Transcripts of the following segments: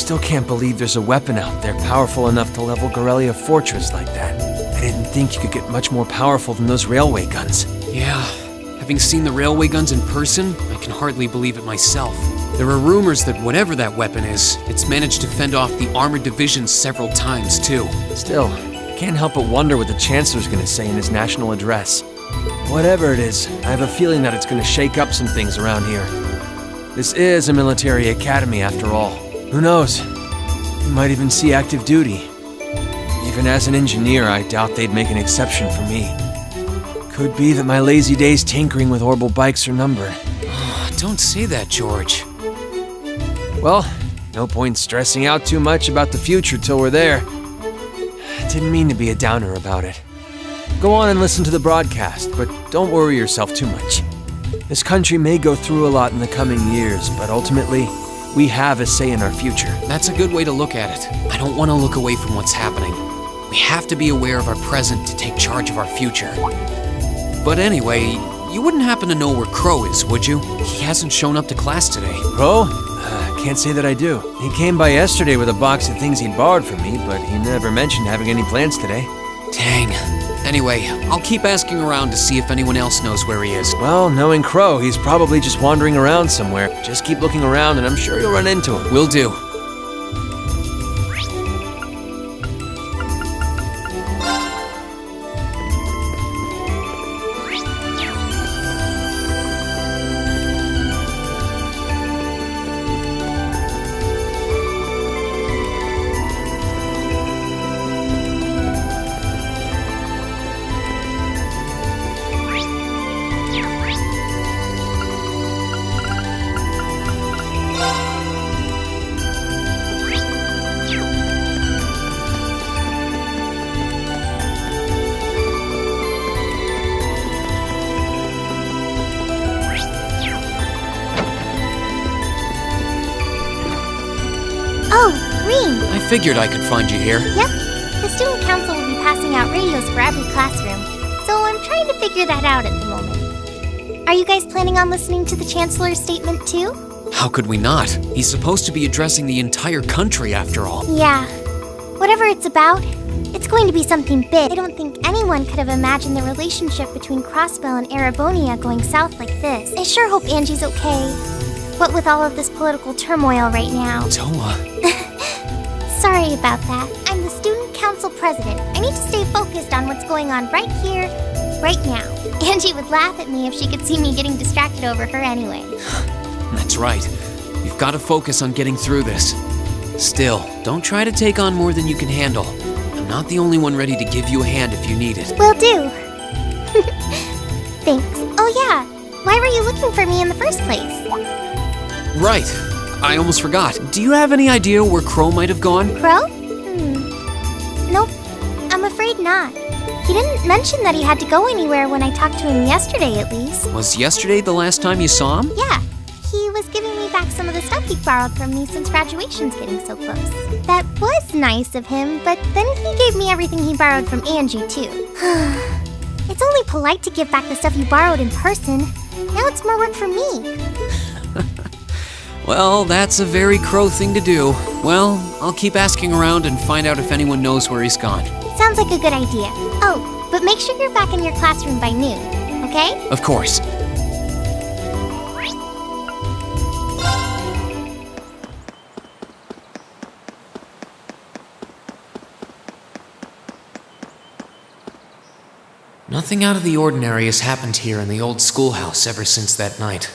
still can't believe there's a weapon out there powerful enough to level Gorelia Fortress like that. I didn't think you could get much more powerful than those railway guns. Yeah, having seen the railway guns in person, I can hardly believe it myself. There are rumors that whatever that weapon is, it's managed to fend off the armored divisions several times too. Still, I can't help but wonder what the Chancellor's gonna say in his national address. Whatever it is, I have a feeling that it's gonna shake up some things around here. This is a military academy after all. Who knows? We might even see active duty. Even as an engineer, I doubt they'd make an exception for me. Could be that my lazy days tinkering with orbital bikes are numbered. Don't say that, George. Well, no point stressing out too much about the future till we're there. Didn't mean to be a downer about it. Go on and listen to the broadcast, but don't worry yourself too much. This country may go through a lot in the coming years, but ultimately, we have a say in our future. That's a good way to look at it. I don't want to look away from what's happening. We have to be aware of our present to take charge of our future. But anyway, you wouldn't happen to know where Crow is, would you? He hasn't shown up to class today. Crow? Can't say that I do. He came by yesterday with a box of things he'd borrowed from me, but he never mentioned having any plans today. Dang. Anyway, I'll keep asking around to see if anyone else knows where he is. Well, knowing Crow, he's probably just wandering around somewhere. Just keep looking around and I'm sure you'll run into him. Will do. I figured I could find you here. Yep. The student council will be passing out radios for every classroom, so I'm trying to figure that out at the moment. Are you guys planning on listening to the Chancellor's statement too? How could we not? He's supposed to be addressing the entire country after all. Yeah. Whatever it's about, it's going to be something big. I don't think anyone could have imagined the relationship between Crossbell and Erebonia going south like this. I sure hope Angie's okay. What with all of this political turmoil right now. Toa. Sorry about that. I'm the student council president. I need to stay focused on what's going on right here, right now. Angie would laugh at me if she could see me getting distracted over her anyway. That's right. You've got to focus on getting through this. Still, don't try to take on more than you can handle. I'm not the only one ready to give you a hand if you need it. Will do. Thanks. Oh yeah, why were you looking for me in the first place? Right. I almost forgot. Do you have any idea where Crow might have gone? Crow? Nope. I'm afraid not. He didn't mention that he had to go anywhere when I talked to him yesterday, at least. Was yesterday the last time you saw him? Yeah. He was giving me back some of the stuff he borrowed from me since graduation's getting so close. That was nice of him, but then he gave me everything he borrowed from Angie, too. It's only polite to give back the stuff you borrowed in person. Now it's more work for me. Well, that's a very Crow thing to do. Well, I'll keep asking around and find out if anyone knows where he's gone. Sounds like a good idea. Oh, but make sure you're back in your classroom by noon, okay? Of course. Nothing out of the ordinary has happened here in the old schoolhouse ever since that night.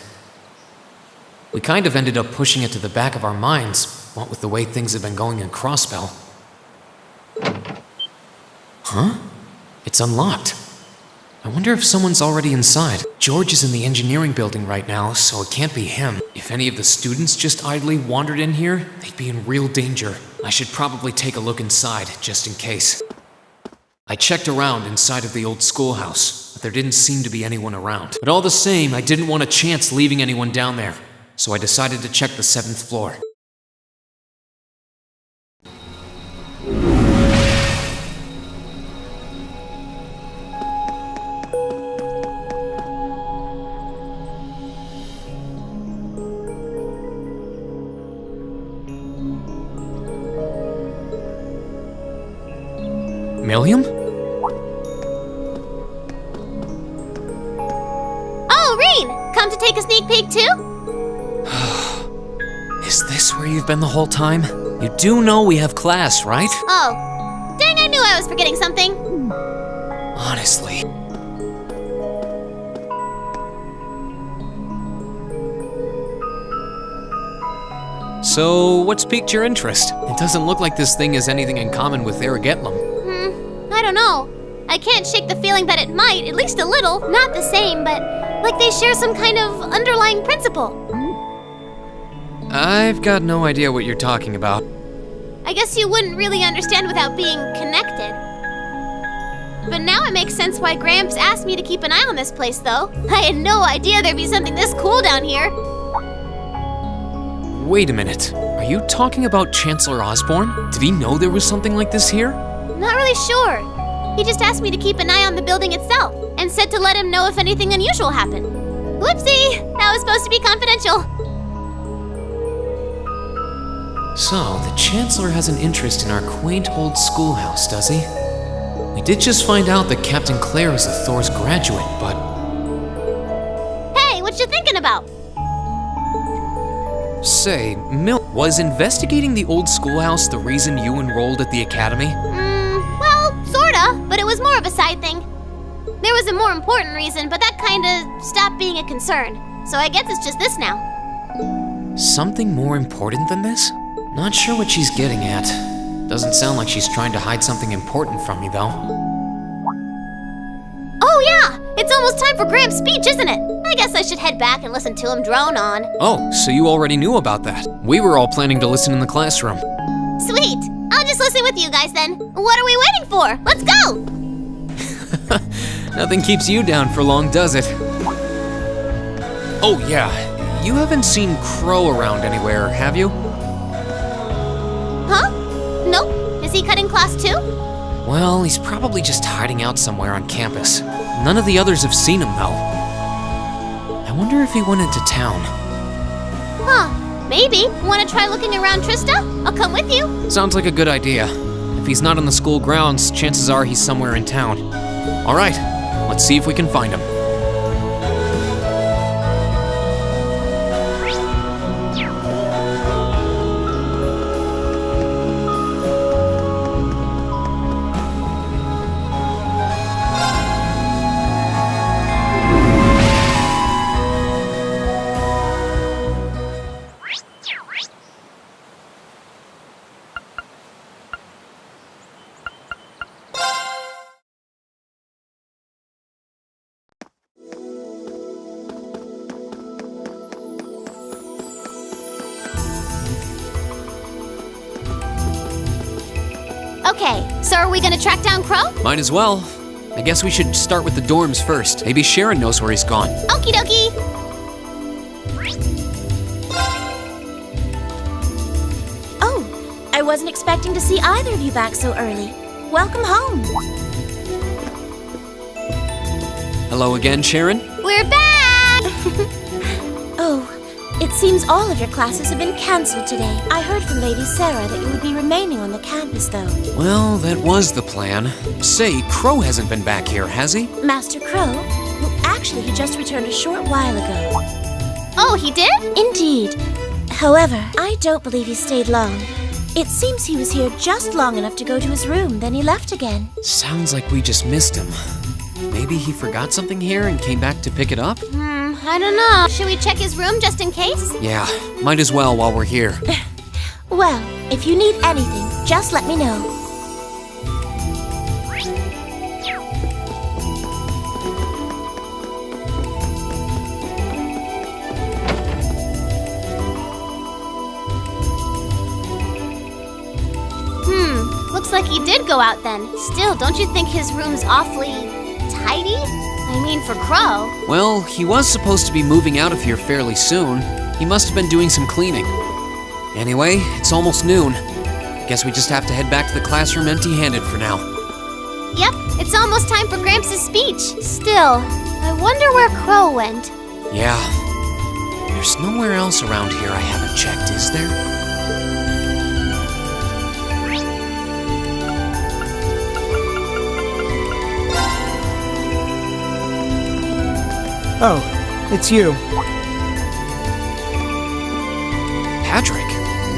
We kind of ended up pushing it to the back of our minds, what with the way things have been going in Crossbell. Huh? It's unlocked. I wonder if someone's already inside. George is in the engineering building right now, so it can't be him. If any of the students just idly wandered in here, they'd be in real danger. I should probably take a look inside, just in case. I checked around inside of the old schoolhouse, but there didn't seem to be anyone around. But all the same, I didn't want a chance leaving anyone down there, so I decided to check the 7th floor. Milliam? Oh, Reen! Come to take a sneak peek too? Is this where you've been the whole time? You do know we have class, right? Oh. Dang, I knew I was forgetting something. Honestly. So, what's piqued your interest? It doesn't look like this thing has anything in common with Aragetlum. I don't know. I can't shake the feeling that it might, at least a little. Not the same, but like they share some kind of underlying principle. I've got no idea what you're talking about. I guess you wouldn't really understand without being connected. But now it makes sense why Gramps asked me to keep an eye on this place, though. I had no idea there'd be something this cool down here. Wait a minute. Are you talking about Chancellor Osborne? Did he know there was something like this here? Not really sure. He just asked me to keep an eye on the building itself and said to let him know if anything unusual happened. Whoopsie! That was supposed to be confidential. So, the Chancellor has an interest in our quaint old schoolhouse, does he? We did just find out that Captain Claire is a Thor's graduate, but... Hey, what you thinking about? Say, was investigating the old schoolhouse the reason you enrolled at the academy? Well, sorta, but it was more of a side thing. There was a more important reason, but that kinda stopped being a concern. So I guess it's just this now. Something more important than this? Not sure what she's getting at. Doesn't sound like she's trying to hide something important from me, though. Oh yeah! It's almost time for Gramps' speech, isn't it? I guess I should head back and listen to him drone on. Oh, so you already knew about that. We were all planning to listen in the classroom. Sweet! I'll just listen with you guys then. What are we waiting for? Let's go! Nothing keeps you down for long, does it? Oh yeah, you haven't seen Crow around anywhere, have you? Huh? Nope. Is he cutting class too? Well, he's probably just hiding out somewhere on campus. None of the others have seen him, though. I wonder if he went into town. Huh. Maybe. Want to try looking around, Trista? I'll come with you. Sounds like a good idea. If he's not on the school grounds, chances are he's somewhere in town. All right, let's see if we can find him. Okay, so are we gonna track down Crow? Might as well. I guess we should start with the dorms first. Maybe Sharon knows where he's gone. Okie dokie! Oh, I wasn't expecting to see either of you back so early. Welcome home. Hello again, Sharon? We're back! Oh, it seems all of your classes have been cancelled today. I heard from Lady Sarah that you would be remaining on the campus, though. Well, that was the plan. Say, Crow hasn't been back here, has he? Master Crow? Well, actually, he just returned a short while ago. Oh, he did? Indeed. However, I don't believe he stayed long. It seems he was here just long enough to go to his room, then he left again. Sounds like we just missed him. Maybe he forgot something here and came back to pick it up? I don't know. Should we check his room just in case? Yeah, might as well while we're here. Well, if you need anything, just let me know. Looks like he did go out then. Still, don't you think his room's awfully tidy? I mean, for Crow. Well, he was supposed to be moving out of here fairly soon. He must have been doing some cleaning. Anyway, it's almost noon. Guess we just have to head back to the classroom empty-handed for now. Yep, it's almost time for Gramps' speech. Still, I wonder where Crow went. Yeah. There's nowhere else around here I haven't checked, is there? Oh, it's you. Patrick,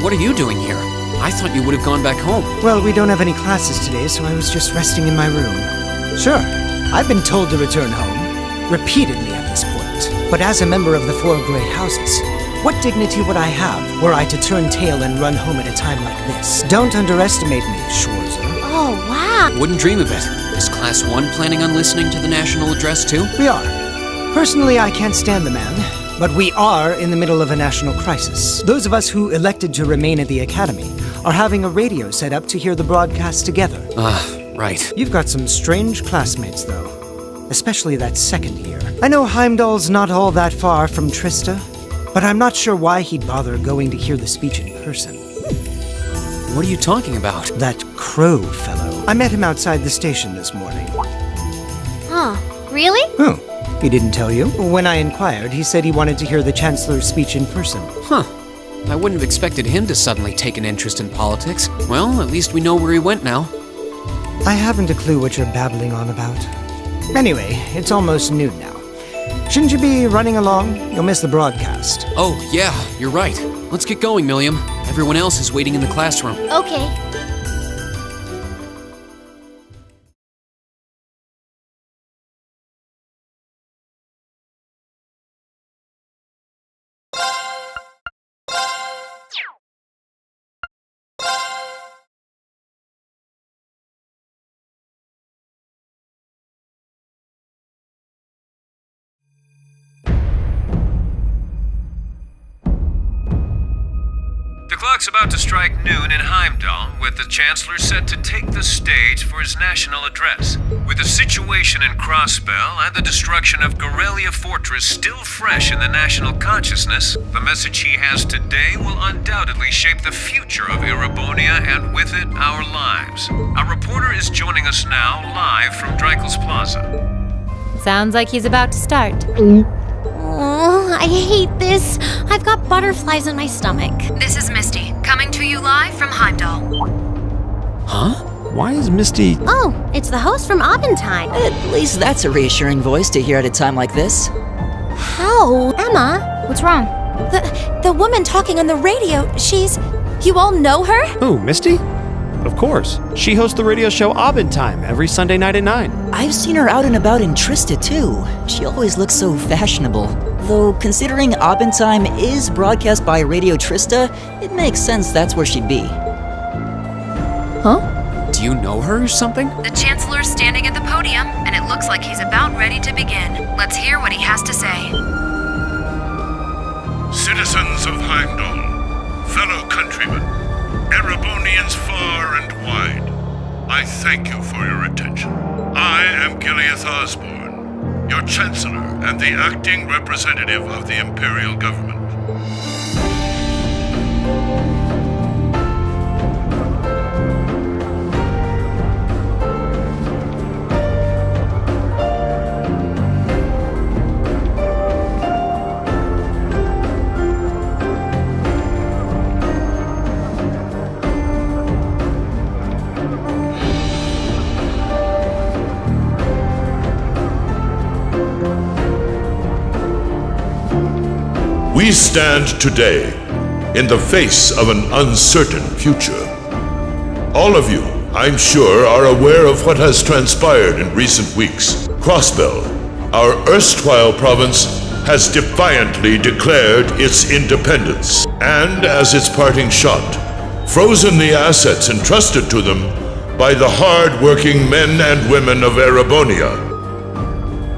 what are you doing here? I thought you would have gone back home. Well, we don't have any classes today, so I was just resting in my room. Sure, I've been told to return home, repeatedly at this point. But as a member of the Four Great Houses, what dignity would I have were I to turn tail and run home at a time like this? Don't underestimate me, Schwarzer. Oh, wow. Wouldn't dream of it. Is Class 1 planning on listening to the national address too? We are. Personally, I can't stand the man, but we are in the middle of a national crisis. Those of us who elected to remain at the Academy are having a radio set up to hear the broadcast together. Right. You've got some strange classmates, though. Especially that second year. I know Heimdall's not all that far from Trista, but I'm not sure why he'd bother going to hear the speech in person. What are you talking about? That Crow fellow. I met him outside the station this morning. Huh. Really? Oh, he didn't tell you? When I inquired, he said he wanted to hear the Chancellor's speech in person. Huh. I wouldn't have expected him to suddenly take an interest in politics. Well, at least we know where he went now. I haven't a clue what you're babbling on about. Anyway, it's almost noon now. Shouldn't you be running along? You'll miss the broadcast. Oh, yeah, you're right. Let's get going, Milliam. Everyone else is waiting in the classroom. Okay. The clock's about to strike noon in Heimdall, with the Chancellor set to take the stage for his national address. With the situation in Crossbell and the destruction of Gorelia Fortress still fresh in the national consciousness, the message he has today will undoubtedly shape the future of Erebonia and with it, our lives. Our reporter is joining us now live from Dreikel's Plaza. Sounds like he's about to start. Oh, I hate this. I've got butterflies in my stomach. This is Misty, coming to you live from Heimdall. Huh? Why is Misty... Oh, it's the host from Abendheim. At least that's a reassuring voice to hear at a time like this. How? Emma? What's wrong? The woman talking on the radio, she's... You all know her? Who, Misty? Of course. She hosts the radio show Abendheim every Sunday night at 9. I've seen her out and about in Trista, too. She always looks so fashionable. Though, considering Abendheim is broadcast by Radio Trista, it makes sense that's where she'd be. Huh? Do you know her or something? The Chancellor's standing at the podium, and it looks like he's about ready to begin. Let's hear what he has to say. Citizens of Heimdall, fellow countrymen, Erebonians far and wide, I thank you for your attention. I am Gileath Osborne, your Chancellor and the acting representative of the Imperial Government. We stand today in the face of an uncertain future. All of you, I'm sure, are aware of what has transpired in recent weeks. Crossbell, our erstwhile province, has defiantly declared its independence, and as its parting shot, frozen the assets entrusted to them by the hard-working men and women of Erebonia.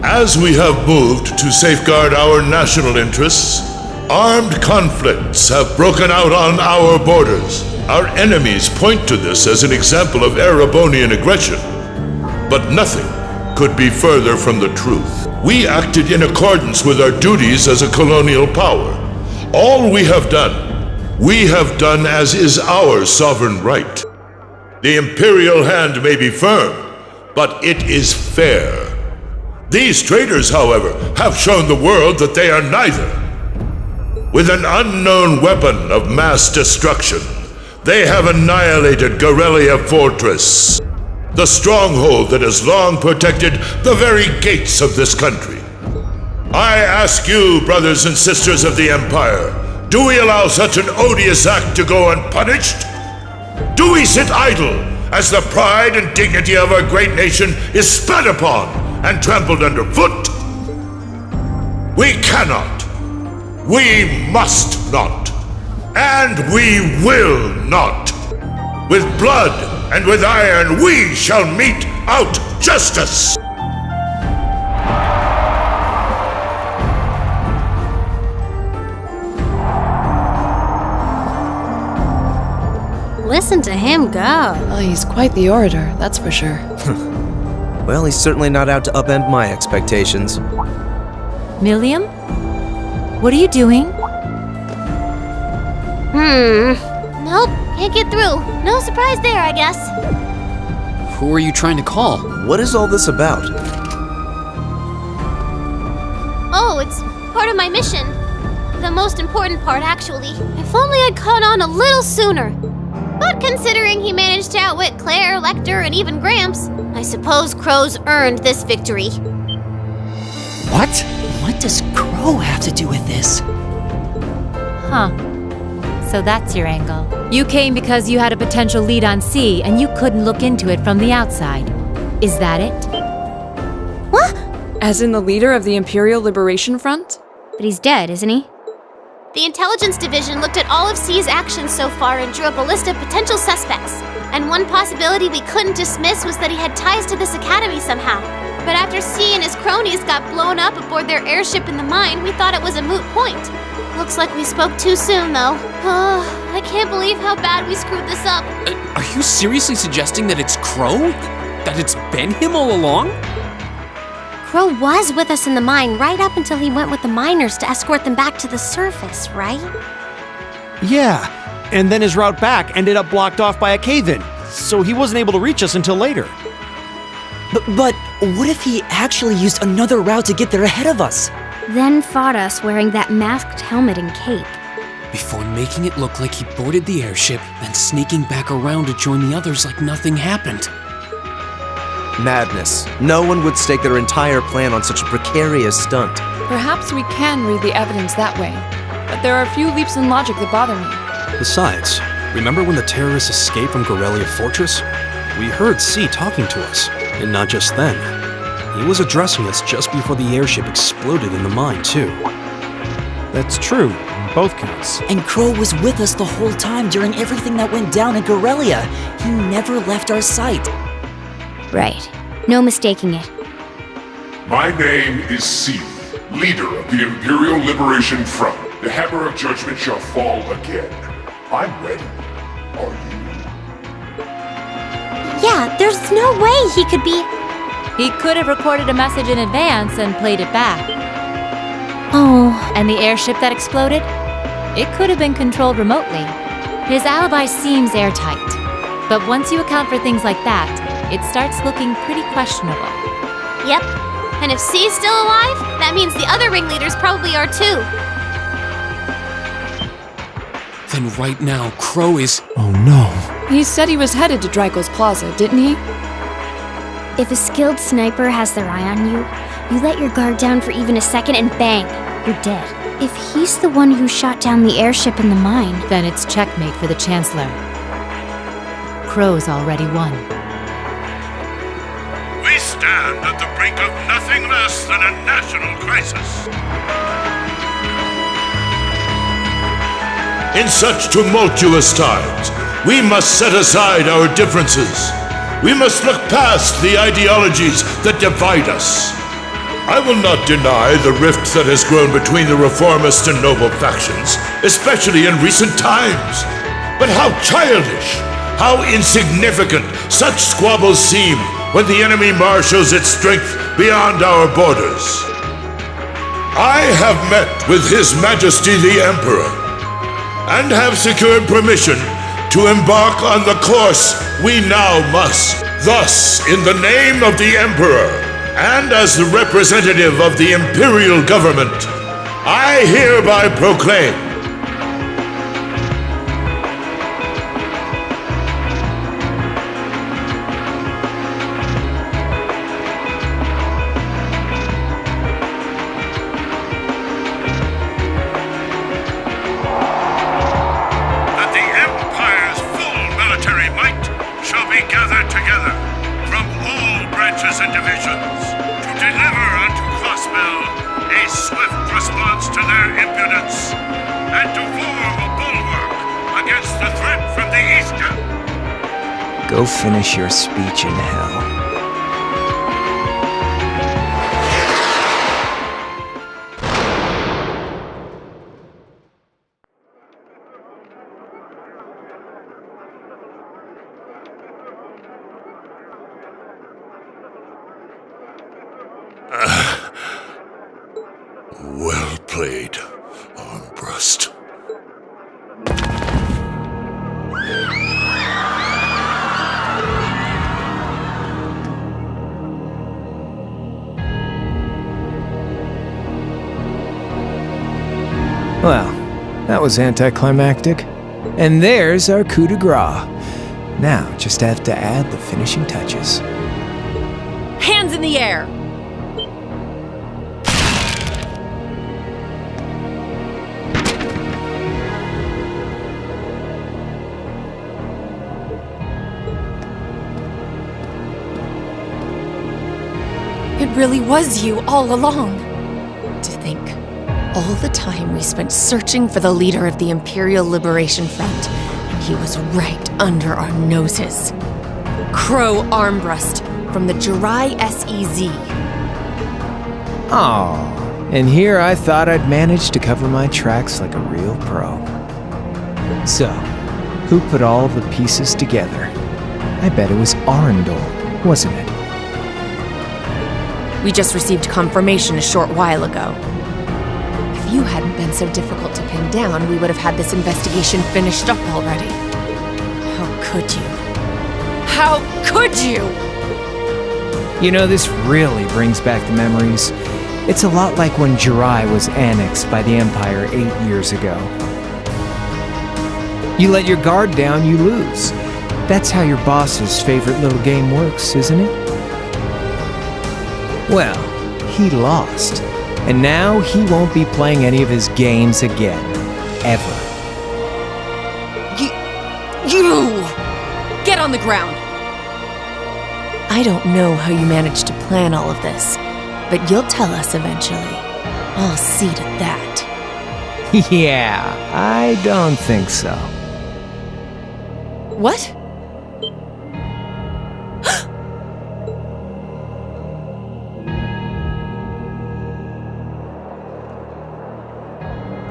As we have moved to safeguard our national interests, armed conflicts have broken out on our borders. Our enemies point to this as an example of Erebonian aggression, but nothing could be further from the truth. We acted in accordance with our duties as a colonial power. All we have done as is our sovereign right. The imperial hand may be firm, but it is fair. These traitors, however, have shown the world that they are neither. With an unknown weapon of mass destruction, they have annihilated Gorelia Fortress, the stronghold that has long protected the very gates of this country. I ask you, brothers and sisters of the Empire, do we allow such an odious act to go unpunished? Do we sit idle as the pride and dignity of our great nation is spat upon and trampled underfoot? We cannot, we must not, and we will not. With blood and with iron we shall mete out justice! Listen to him go. Well, he's quite the orator, that's for sure. Well, he's certainly not out to upend my expectations. Milliam? What are you doing? Nope, can't get through. No surprise there, I guess. Who are you trying to call? What is all this about? Oh, it's part of my mission. The most important part, actually. If only I'd caught on a little sooner. But considering he managed to outwit Claire, Lecter, and even Gramps, I suppose Crow's earned this victory. What? What does Crow have to do with this? Huh. So that's your angle. You came because you had a potential lead on C and you couldn't look into it from the outside. Is that it? What? As in the leader of the Imperial Liberation Front? But he's dead, isn't he? The Intelligence Division looked at all of C's actions so far and drew up a list of potential suspects. And one possibility we couldn't dismiss was that he had ties to this academy somehow. But after C and his cronies got blown up aboard their airship in the mine, we thought it was a moot point. Looks like we spoke too soon, though. I can't believe how bad we screwed this up. Are you seriously suggesting that it's Crow? That it's been him all along? Crow was with us in the mine right up until he went with the miners to escort them back to the surface, right? Yeah, and then his route back ended up blocked off by a cave-in, so he wasn't able to reach us until later. But what if he actually used another route to get there ahead of us? Then fought us wearing that masked helmet and cape. Before making it look like he boarded the airship, then sneaking back around to join the others like nothing happened. Madness. No one would stake their entire plan on such a precarious stunt. Perhaps we can read the evidence that way, but there are a few leaps in logic that bother me. Besides, remember when the terrorists escaped from Gorelia Fortress? We heard C talking to us, and not just then. He was addressing us just before the airship exploded in the mine, too. That's true, on both counts. And Crow was with us the whole time during everything that went down in Gorelia. He never left our sight. Right. No mistaking it. My name is C, leader of the Imperial Liberation Front. The hammer of judgment shall fall again. I'm ready. Are you? Yeah, there's no way he could be... He could have recorded a message in advance and played it back. Oh. And the airship that exploded? It could have been controlled remotely. His alibi seems airtight. But once you account for things like that, it starts looking pretty questionable. Yep. And if C's still alive, that means the other ringleaders probably are too. Then right now, Crow is... Oh no. He said he was headed to Draco's Plaza, didn't he? If a skilled sniper has their eye on you, you let your guard down for even a second and bang, you're dead. If he's the one who shot down the airship in the mine, then it's checkmate for the Chancellor. Crow's already won. We stand at the brink of nothing less than a national crisis. In such tumultuous times, we must set aside our differences. We must look past the ideologies that divide us. I will not deny the rift that has grown between the reformist and noble factions, especially in recent times. But how childish, how insignificant such squabbles seem when the enemy marshals its strength beyond our borders. I have met with His Majesty the Emperor, and have secured permission to embark on the course we now must. Thus, in the name of the Emperor, and as the representative of the Imperial Government, I hereby proclaim Go finish your speech in hell. Well played, Armbrust. Well, that was anticlimactic. And there's our coup de grace. Now, just have to add the finishing touches. Hands in the air! It really was you all along. To think, all the time we spent searching for the leader of the Imperial Liberation Front, and he was right under our noses. Crow Armbrust from the Jirai SEZ. Aw, and here I thought I'd managed to cover my tracks like a real pro. So, who put all the pieces together? I bet it was Arundel, wasn't it? We just received confirmation a short while ago. If you hadn't been so difficult to pin down, we would have had this investigation finished up already. How could you? How could you? You know, this really brings back the memories. It's a lot like when Jirai was annexed by the Empire 8 years ago. You let your guard down, you lose. That's how your boss's favorite little game works, isn't it? Well, he lost. And now he won't be playing any of his games again. Ever. You! Get on the ground! I don't know how you managed to plan all of this, but you'll tell us eventually. I'll see to that. Yeah, I don't think so. What?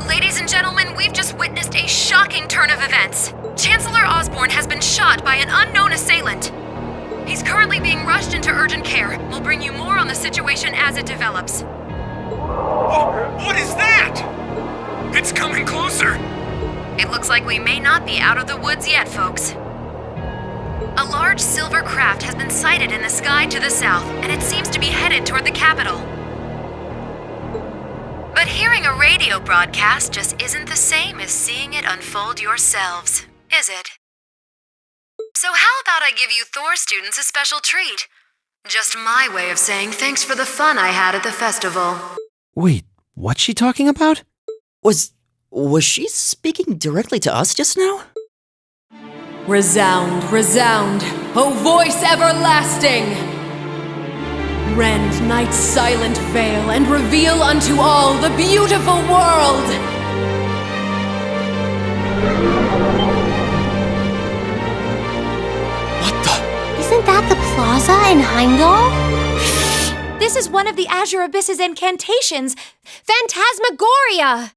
Ladies and gentlemen, we've just witnessed a shocking turn of events. Chancellor Osborne has been shot by an unknown assailant. He's currently being rushed into urgent care. We'll bring you more on the situation as it develops. What is that? It's coming closer. It looks like we may not be out of the woods yet, folks. A large silver craft has been sighted in the sky to the south, and it seems to be headed toward the capital. But hearing a radio broadcast just isn't the same as seeing it unfold yourselves, is it? So how about I give you Thor students a special treat? Just my way of saying thanks for the fun I had at the festival. Wait, what's she talking about? Was she speaking directly to us just now? Resound, resound, O voice everlasting! Rend night's silent veil and reveal unto all the beautiful world! Isn't that the plaza in Heimdall? This is one of the Azure Abyss's incantations, Phantasmagoria!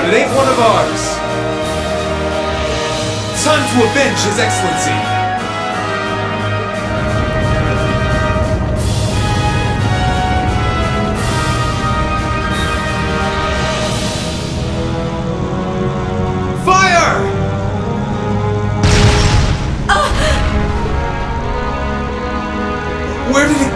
but it ain't one of ours. Time to avenge His Excellency. Fire! Where did it...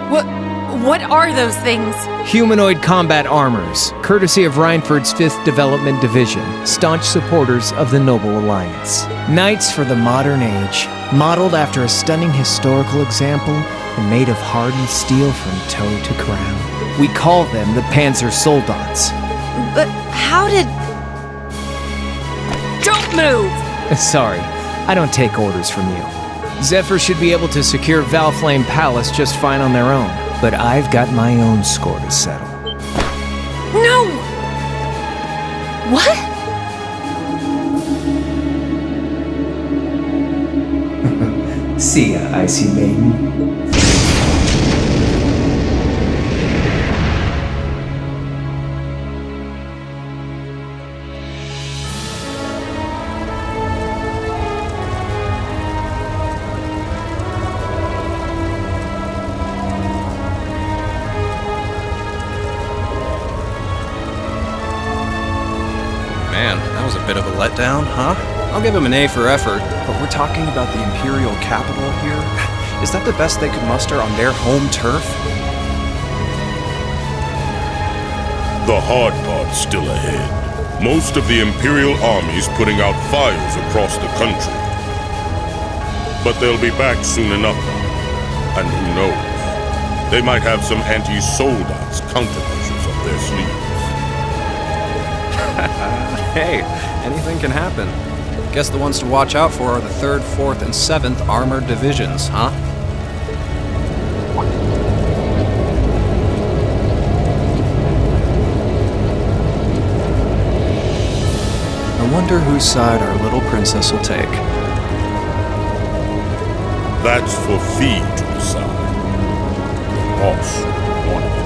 What? What are those things? Humanoid combat armors, courtesy of Reinford's 5th Development Division, staunch supporters of the Noble Alliance. Knights for the modern age, modeled after a stunning historical example and made of hardened steel from toe to crown. We call them the Panzer Soldats. But how did... Don't move! Sorry, I don't take orders from you. Zephyr should be able to secure Valflame Palace just fine on their own, but I've got my own score to settle. No! What? See ya, Icy Maiden. Man, that was a bit of a letdown, huh? I'll give him an A for effort. But we're talking about the Imperial capital here? Is that the best they could muster on their home turf? The hard part's still ahead. Most of the Imperial army's putting out fires across the country. But they'll be back soon enough. And who knows? They might have some anti-Soldats countermeasures up their sleeves. Hey, anything can happen. Guess the ones to watch out for are the 3rd, 4th, and 7th Armored Divisions, huh? I wonder whose side our little princess will take. That's for Fee to decide. The boss wanted it.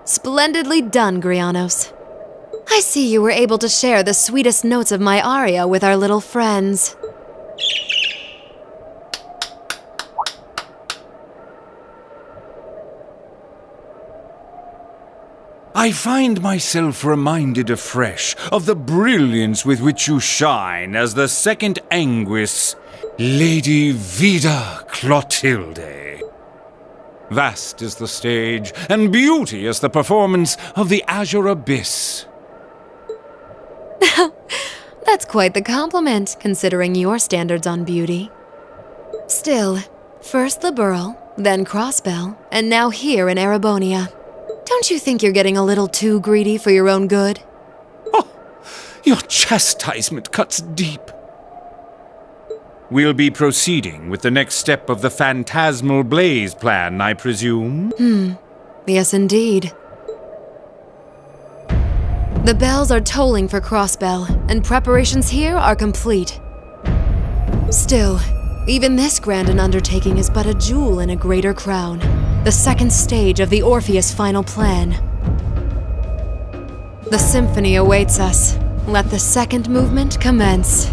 Splendidly done, Grianos. I see you were able to share the sweetest notes of my aria with our little friends. I find myself reminded afresh of the brilliance with which you shine as the second Anguis, Lady Vida Clotilde. Vast is the stage, and beauteous the performance of the Azure Abyss. That's quite the compliment, considering your standards on beauty. Still, first the Burl, then Crossbell, and now here in Erebonia. Don't you think you're getting a little too greedy for your own good? Your chastisement cuts deep. We'll be proceeding with the next step of the Phantasmal Blaze plan, I presume? Yes, indeed. The bells are tolling for Crossbell, and preparations here are complete. Still, even this grand an undertaking is but a jewel in a greater crown, the second stage of the Orpheus final plan. The symphony awaits us, Let the second movement commence.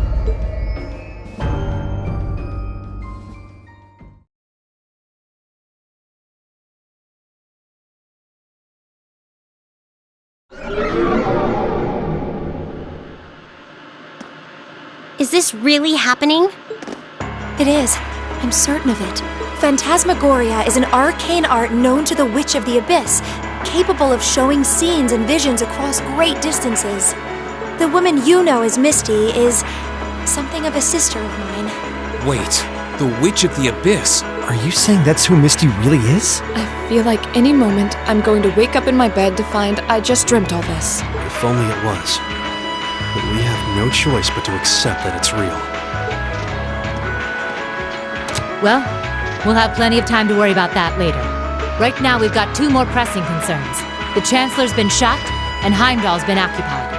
Is this really happening? It is. I'm certain of it. Phantasmagoria is an arcane art known to the Witch of the Abyss, capable of showing scenes and visions across great distances. The woman you know as Misty is something of a sister of mine. Wait, the Witch of the Abyss? Are you saying that's who Misty really is? I feel like any moment I'm going to wake up in my bed to find I just dreamt all this. If only it was. But we have no choice but to accept that it's real. Well, we'll have plenty of time to worry about that later. Right now, we've got two more pressing concerns. The Chancellor's been shot, and Heimdall's been occupied.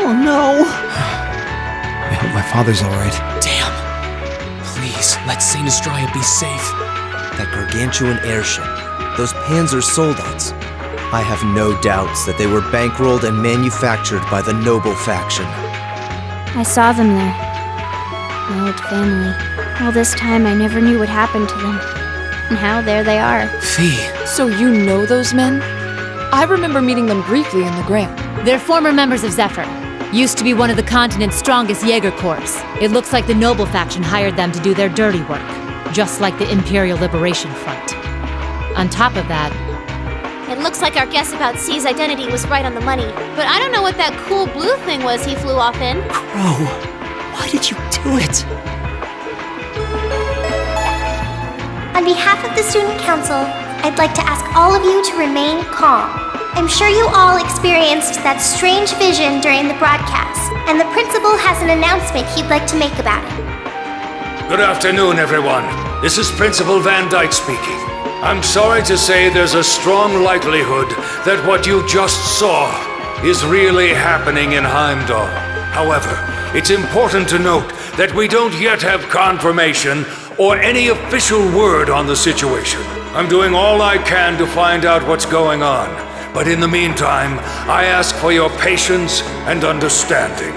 Oh no! I hope my father's alright. Damn. Please, let St. Astraea be safe. That gargantuan airship, those Panzer soldats. I have no doubts that they were bankrolled and manufactured by the noble faction. I saw them there. My old family. All this time I never knew what happened to them. And now there they are. Fee. So you know those men? I remember meeting them briefly in the Grant. They're former members of Zephyr. Used to be one of the continent's strongest Jaeger Corps. It looks like the noble faction hired them to do their dirty work. Just like the Imperial Liberation Front. On top of that, It looks like our guess about C's identity was right on the money. But I don't know what that cool blue thing was he flew off in. Crow, why did you do it? On behalf of the Student Council, I'd like to ask all of you to remain calm. I'm sure you all experienced that strange vision during the broadcast, and the principal has an announcement he'd like to make about it. Good afternoon, everyone. This is Principal Van Dyke speaking. I'm sorry to say there's a strong likelihood that what you just saw is really happening in Heimdall. However, it's important to note that we don't yet have confirmation or any official word on the situation. I'm doing all I can to find out what's going on, but in the meantime, I ask for your patience and understanding.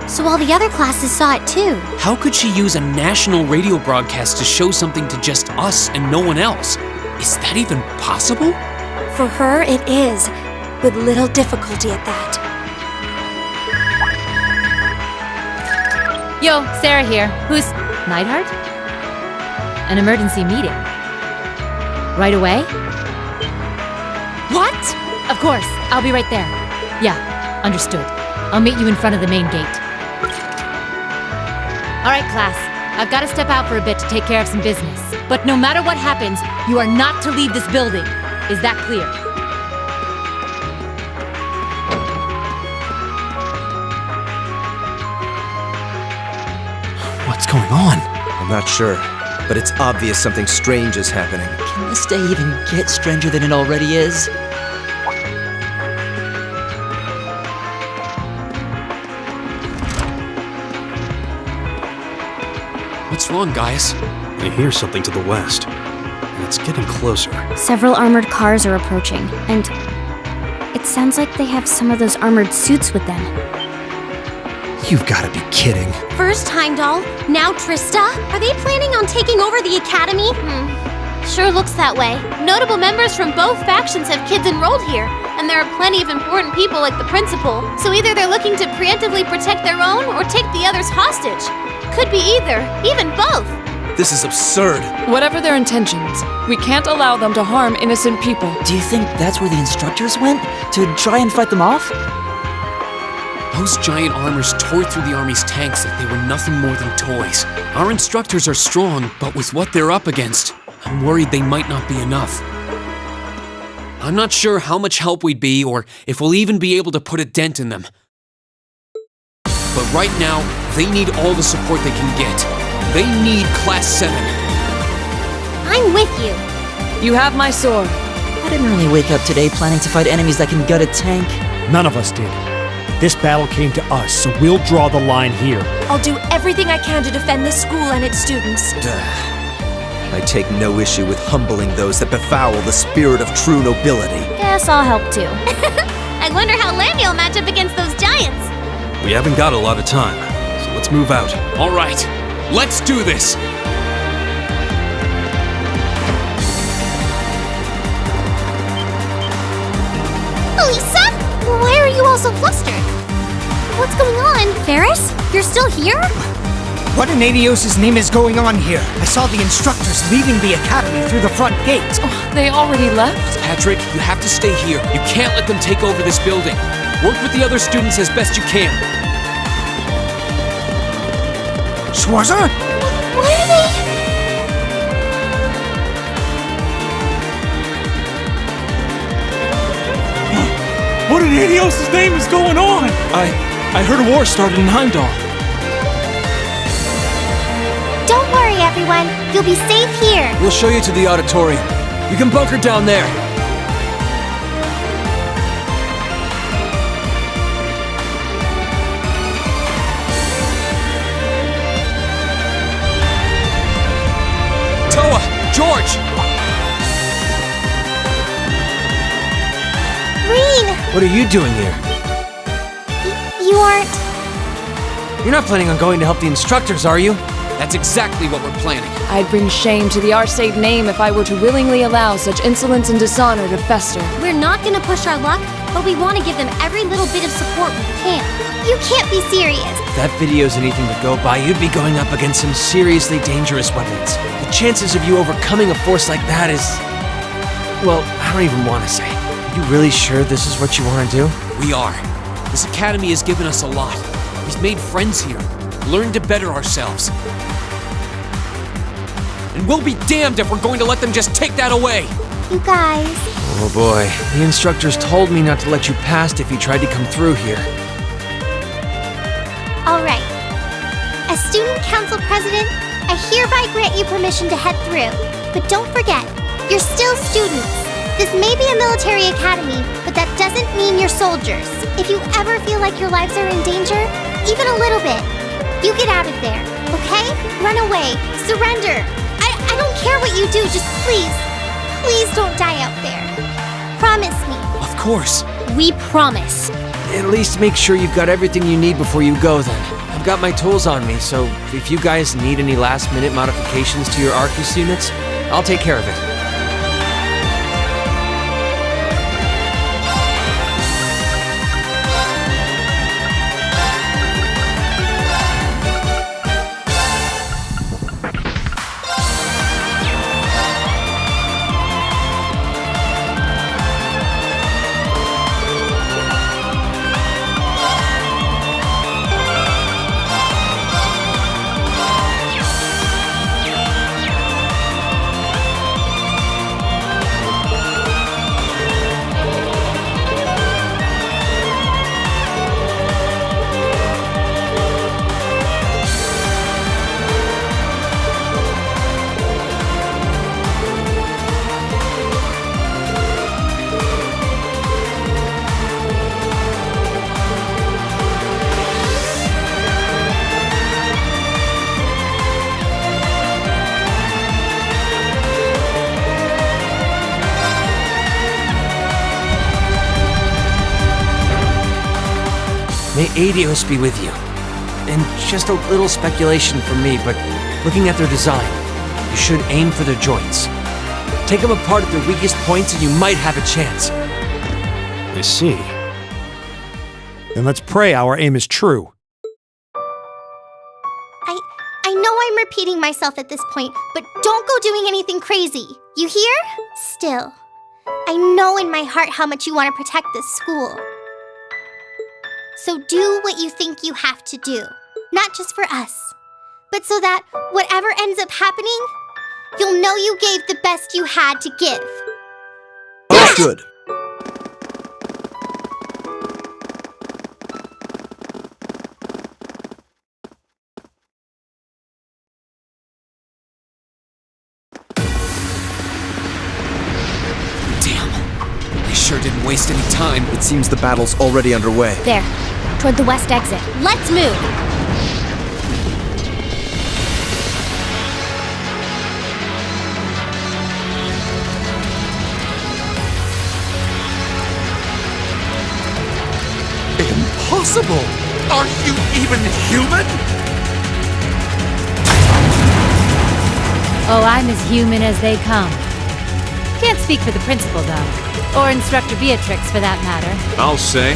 So all the other classes saw it too. How could she use a national radio broadcast to show something to just us and no one else? Is that even possible? For her, it is, with little difficulty at that. Yo, Sarah here. Who's Neidhart? An emergency meeting. Right away? What? Of course, I'll be right there. Yeah, understood. I'll meet you in front of the main gate. All right, class. I've got to step out for a bit to take care of some business. But no matter what happens, you are not to leave this building. Is that clear? What's going on? I'm not sure, but it's obvious something strange is happening. Can this day even get stranger than it already is? What's wrong, guys? I hear something to the west, and it's getting closer. Several armored cars are approaching, and it sounds like they have some of those armored suits with them. You've got to be kidding. First Heimdall, now Trista? Are they planning on taking over the academy? Sure looks that way. Notable members from both factions have kids enrolled here, and there are plenty of important people like the principal. So either they're looking to preemptively protect their own or take the others hostage. Could be either, even both. This is absurd. Whatever their intentions, we can't allow them to harm innocent people. Do you think that's where the instructors went? To try and fight them off? Those giant armors tore through the army's tanks like they were nothing more than toys. Our instructors are strong, but with what they're up against, I'm worried they might not be enough. I'm not sure how much help we'd be or if we'll even be able to put a dent in them. But right now, they need all the support they can get. They need Class 7. I'm with you. You have my sword. I didn't really wake up today planning to fight enemies that can gut a tank. None of us did. This battle came to us, so we'll draw the line here. I'll do everything I can to defend this school and its students. I take no issue with humbling those that befoul the spirit of true nobility. Guess I'll help too. I wonder how Lambie will match up against those giants. We haven't got a lot of time, so let's move out. All right, let's do this. Lisa? Why are you all so flustered? What's going on? Ferris? You're still here? What in Adios' name is going on here? I saw the instructors leaving the academy through the front gate. They already left? Patrick, you have to stay here. You can't let them take over this building. Work with the other students as best you can. Schwarzer? Why are they... What in Adios' name is going on? I heard a war started in Heimdall. Don't worry, everyone. You'll be safe here. We'll show you to the auditorium. You can bunker down there. Toa! George! Green! What are you doing here? You aren't... You're not planning on going to help the instructors, are you? That's exactly what we're planning. I'd bring shame to the Arcade name if I were to willingly allow such insolence and dishonor to fester. We're not gonna push our luck, but we want to give them every little bit of support we can. You can't be serious. If that video's anything to go by, you'd be going up against some seriously dangerous weapons. The chances of you overcoming a force like that is... Well, I don't even want to say. Are you really sure this is what you want to do? We are. This academy has given us a lot. We've made friends here, learned to better ourselves. And we'll be damned if we're going to let them just take that away! You guys... Oh boy, the instructors told me not to let you past if you tried to come through here. Alright. As student council president, I hereby grant you permission to head through. But don't forget, you're still students. This may be a military academy, but that doesn't mean you're soldiers. If you ever feel like your lives are in danger, even a little bit, you get out of there, okay? Run away, surrender. I don't care what you do, just please don't die out there. Promise me. Of course. We promise. At least make sure you've got everything you need before you go then. I've got my tools on me, so if you guys need any last-minute modifications to your Arcus units, I'll take care of it. May Adios be with you. And just a little speculation from me, but looking at their design, you should aim for their joints. Take them apart at their weakest points and you might have a chance. I see. Then let's pray our aim is true. I know I'm repeating myself at this point, but don't go doing anything crazy. You hear? Still, I know in my heart how much you want to protect this school. So do what you think you have to do. Not just for us, but so that whatever ends up happening, you'll know you gave the best you had to give. Understood. Damn. They sure didn't waste any time. It seems the battle's already underway. There, toward the west exit. Let's move! impossible! Are you even human? Oh, I'm as human as they come. Can't speak for the principal, though. Or Instructor Beatrix, for that matter. I'll say,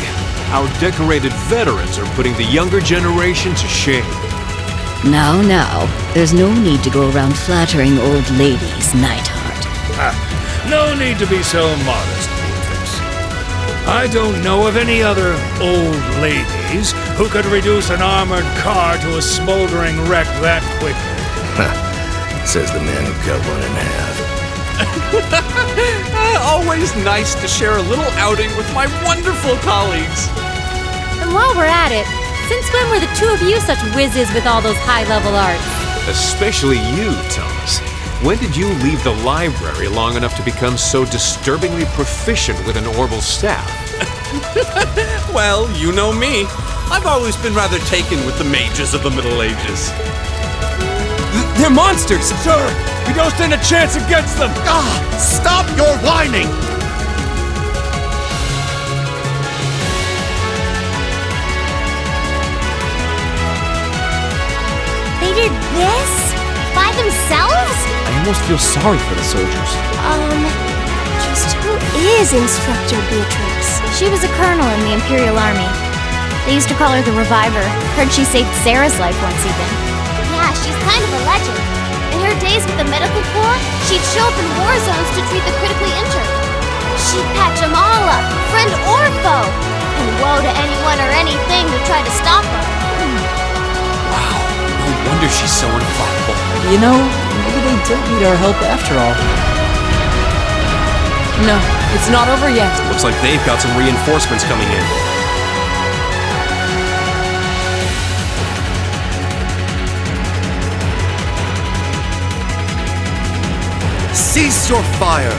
our decorated veterans are putting the younger generation to shame. Now, there's no need to go around flattering old ladies, Nightheart. No need to be so modest, Beatrix. I don't know of any other old ladies who could reduce an armored car to a smoldering wreck that quickly. Says the man who cut one in half. Always nice to share a little outing with my wonderful colleagues. And while we're at it, since when were the two of you such whizzes with all those high-level arts? Especially you, Thomas. When did you leave the library long enough to become so disturbingly proficient with an orbital staff? Well, you know me. I've always been rather taken with the mages of the Middle Ages. They're monsters! Sir, we don't stand a chance against them! Stop your whining! They did this? By themselves? I almost feel sorry for the soldiers. Just who is Instructor Beatrix? She was a colonel in the Imperial Army. They used to call her the Reviver. Heard she saved Sarah's life once even. Yeah, she's kind of a legend. In her days with the medical corps, she'd show up in war zones to treat the critically injured. She'd patch them all up, friend or foe. And woe to anyone or anything who tried to stop her. Wow, no wonder she's so infallible. You know, maybe they don't need our help after all. No, it's not over yet. Looks like they've got some reinforcements coming in. Cease your fire!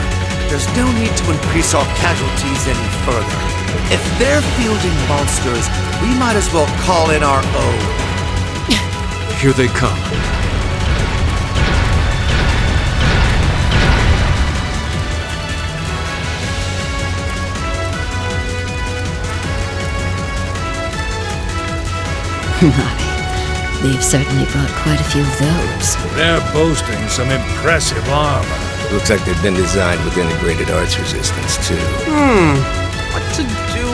There's no need to increase our casualties any further. If they're fielding monsters, we might as well call in our own. Here they come. They've certainly brought quite a few of those. They're boasting some impressive armor. Looks like they've been designed with integrated arts resistance, too. What to do?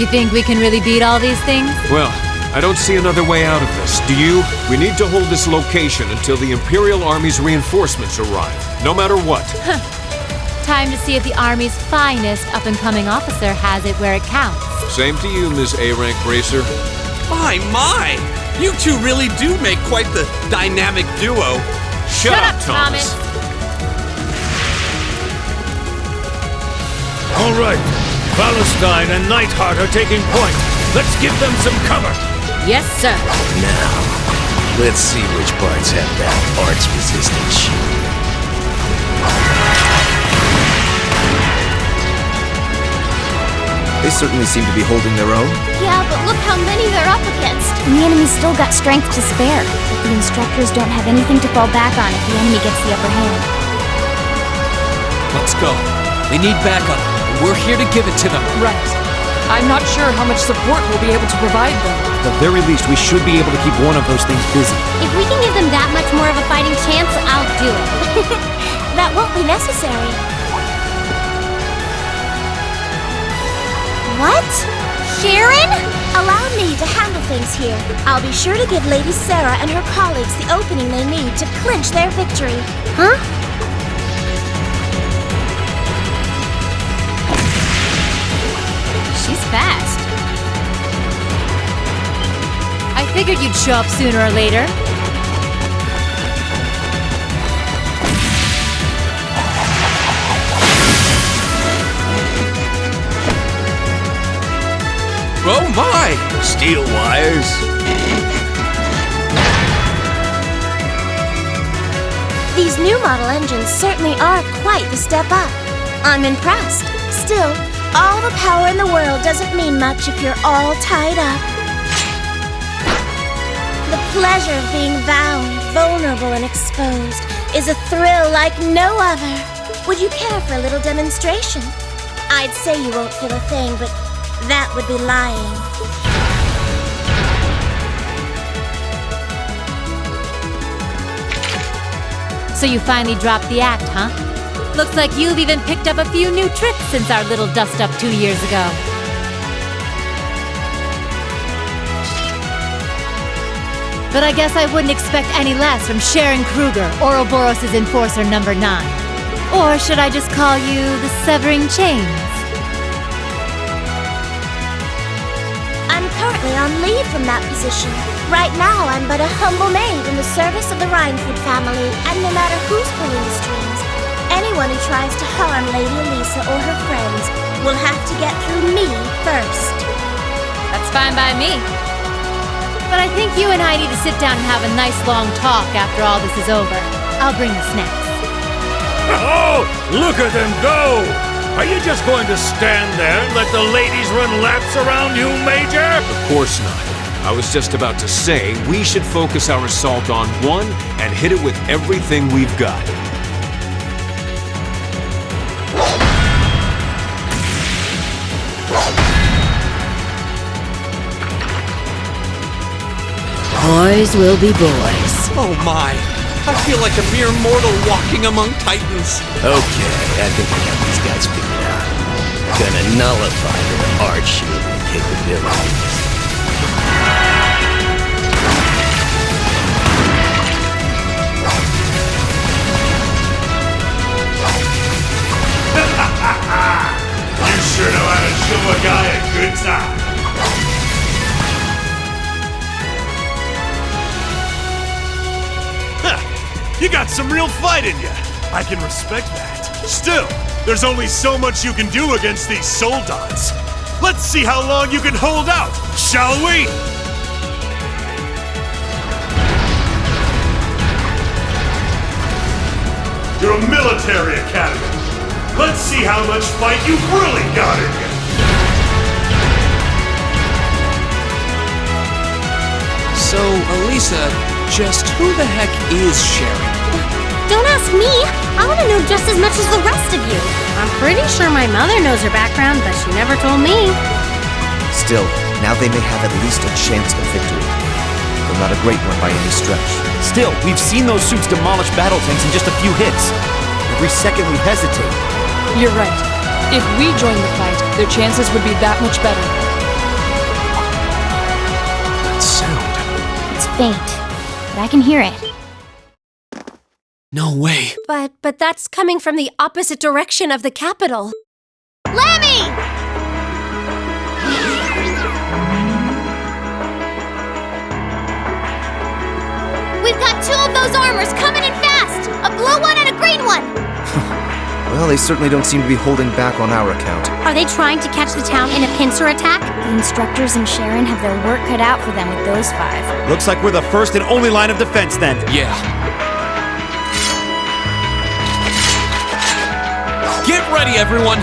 You think we can really beat all these things? Well, I don't see another way out of this. Do you? We need to hold this location until the Imperial Army's reinforcements arrive, no matter what. Time to see if the Army's finest up-and-coming officer has it where it counts. Same to you, Miss A-Rank Bracer. My! You two really do make quite the dynamic duo. Shut up, Thomas. All right, Valentine and Nightheart are taking point. Let's give them some cover. Yes, sir. Now, let's see which parts have that arts resistant shit. They certainly seem to be holding their own. Yeah, but look how many they're up against. And the enemy's still got strength to spare. But the instructors don't have anything to fall back on if the enemy gets the upper hand. Let's go. They need backup, and we're here to give it to them. Right. I'm not sure how much support we'll be able to provide them. At the very least, we should be able to keep one of those things busy. If we can give them that much more of a fighting chance, I'll do it. That won't be necessary. What? Sharon? Allow me to handle things here. I'll be sure to give Lady Sarah and her colleagues the opening they need to clinch their victory. Huh? She's fast. I figured you'd show up sooner or later. Oh my! Steel wires. These new model engines certainly are quite the step up. I'm impressed. Still, all the power in the world doesn't mean much if you're all tied up. The pleasure of being bound, vulnerable, and exposed is a thrill like no other. Would you care for a little demonstration? I'd say you won't feel a thing, but That would be lying. So you finally dropped the act, huh? Looks like you've even picked up a few new tricks since our little dust-up 2 years ago. But I guess I wouldn't expect any less from Sharon Kruger, Ouroboros' enforcer number 9. Or should I just call you the Severing Chains? I'm currently on leave from that position. Right now, I'm but a humble maid in the service of the Rhinefoot family, and no matter who's pulling the strings, anyone who tries to harm Lady Elisa or her friends will have to get through me first. That's fine by me. But I think you and I need to sit down and have a nice long talk after all this is over. I'll bring the snacks. Oh, look at them go! Are you just going to stand there and let the ladies run laps around you, Major? Of course not. I was just about to say, we should focus our assault on one and hit it with everything we've got. Boys will be boys. Oh my! I feel like a mere mortal walking among titans. Okay, I think we got these guys figured out. Gonna nullify their art-shooting capabilities. You sure know how to show a guy a good time. You got some real fight in you. I can respect that. Still, there's only so much you can do against these soldats. Let's see how long you can hold out, shall we? You're a military academy. Let's see how much fight you've really got in you. So, Elisa, just who the heck is Sharon? Don't ask me. I want to know just as much as the rest of you. I'm pretty sure my mother knows her background, but she never told me. Still, now they may have at least a chance of victory. Though not a great one by any stretch. Still, we've seen those suits demolish battle tanks in just a few hits. Every second we hesitate. You're right. If we join the fight, their chances would be that much better. That sound. It's faint, but I can hear it. No way. But that's coming from the opposite direction of the capital. Lemmy! We've got 2 of those armors coming in fast! A blue one and a green one! Well, they certainly don't seem to be holding back on our account. Are they trying to catch the town in a pincer attack? The instructors and Sharon have their work cut out for them with those 5. Looks like we're the first and only line of defense then. Yeah. Get ready, everyone!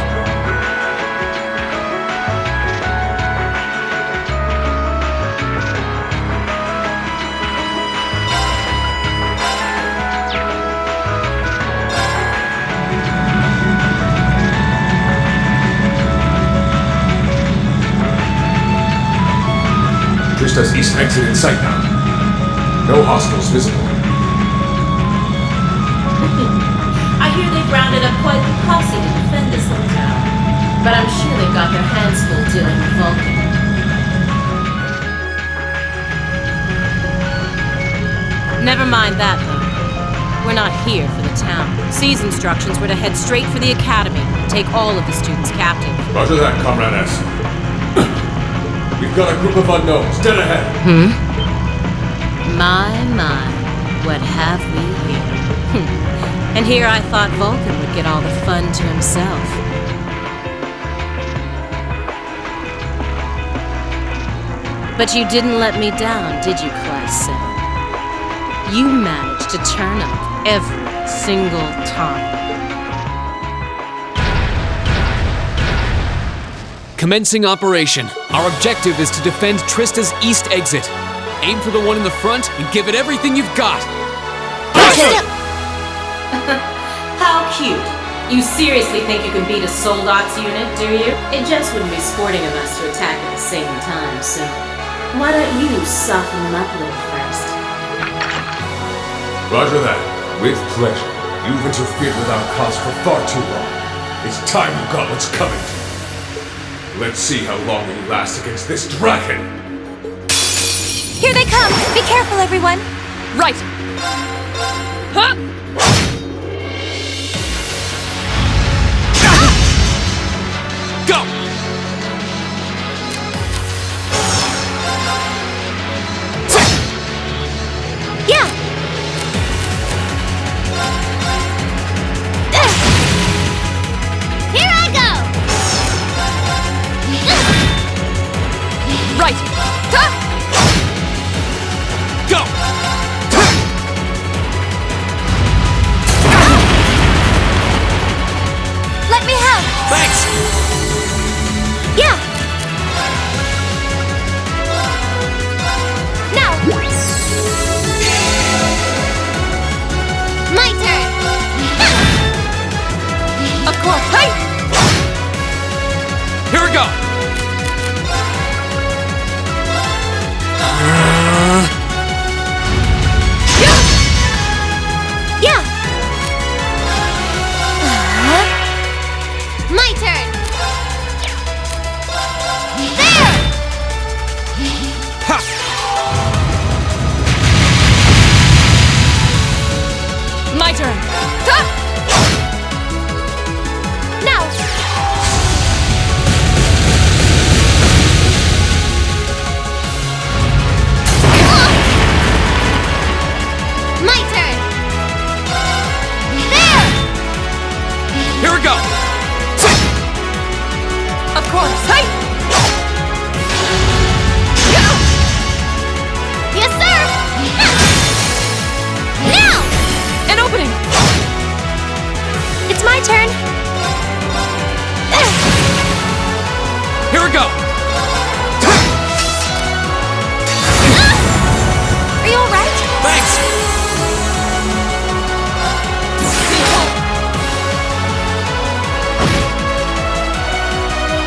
Trista's east exit in sight now. No hostiles visible. I hear they've rounded up quite the posse to defend this little town. But I'm sure they've got their hands full dealing with Vulcan. Never mind that, though. We're not here for the town. C's instructions were to head straight for the academy and take all of the students captive. Roger that, Comrade S. We've got a group of unknowns dead ahead. My, what have we here? And here I thought Vulcan would get all the fun to himself. But you didn't let me down, did you, Class 7? You managed to turn up every single time. Commencing operation. Our objective is to defend Trista's east exit. Aim for the one in the front and give it everything you've got. How cute. You seriously think you can beat a Soldot's unit, do you? It just wouldn't be sporting of us to attack at the same time, so why don't you soften them up a little first? Roger that. With pleasure. You've interfered with our cause for far too long. It's time you got what's coming to you. Let's see how long you last against this dragon. Here they come! Be careful, everyone! Right! Huh! Go! Yeah! Here I go! Right! Huh! Go! Let me help! Thanks! Yeah! Now! My turn! Of course! Hey! Here we go! Yeah! My turn! There! Ha! My turn! Now! My turn! There! Here we go! Of course! Hey! Yes, sir! Now! An opening! It's my turn! Here we go! Are you alright? Thanks!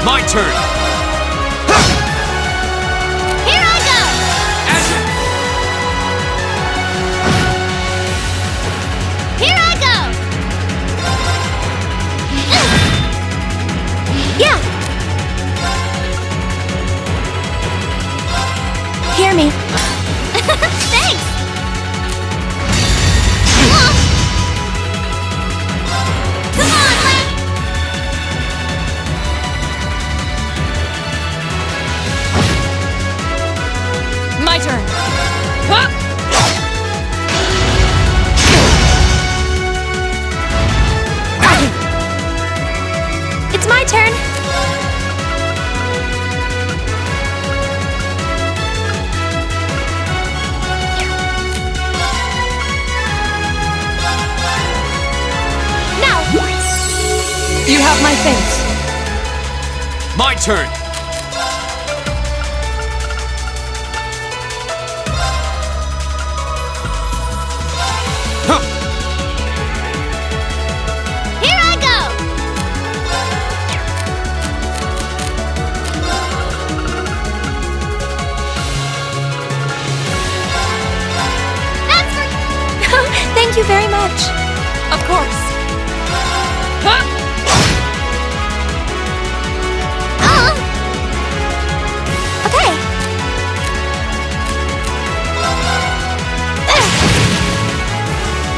My turn! Here I go! Action! Here I go! Yeah! Hear me. Thanks! Come on, Link! My turn! Huh! It's my turn! Now! You have my thanks. My turn! Huh. Here I go! That's for... Thank you very much. Of course. Huh! Okay.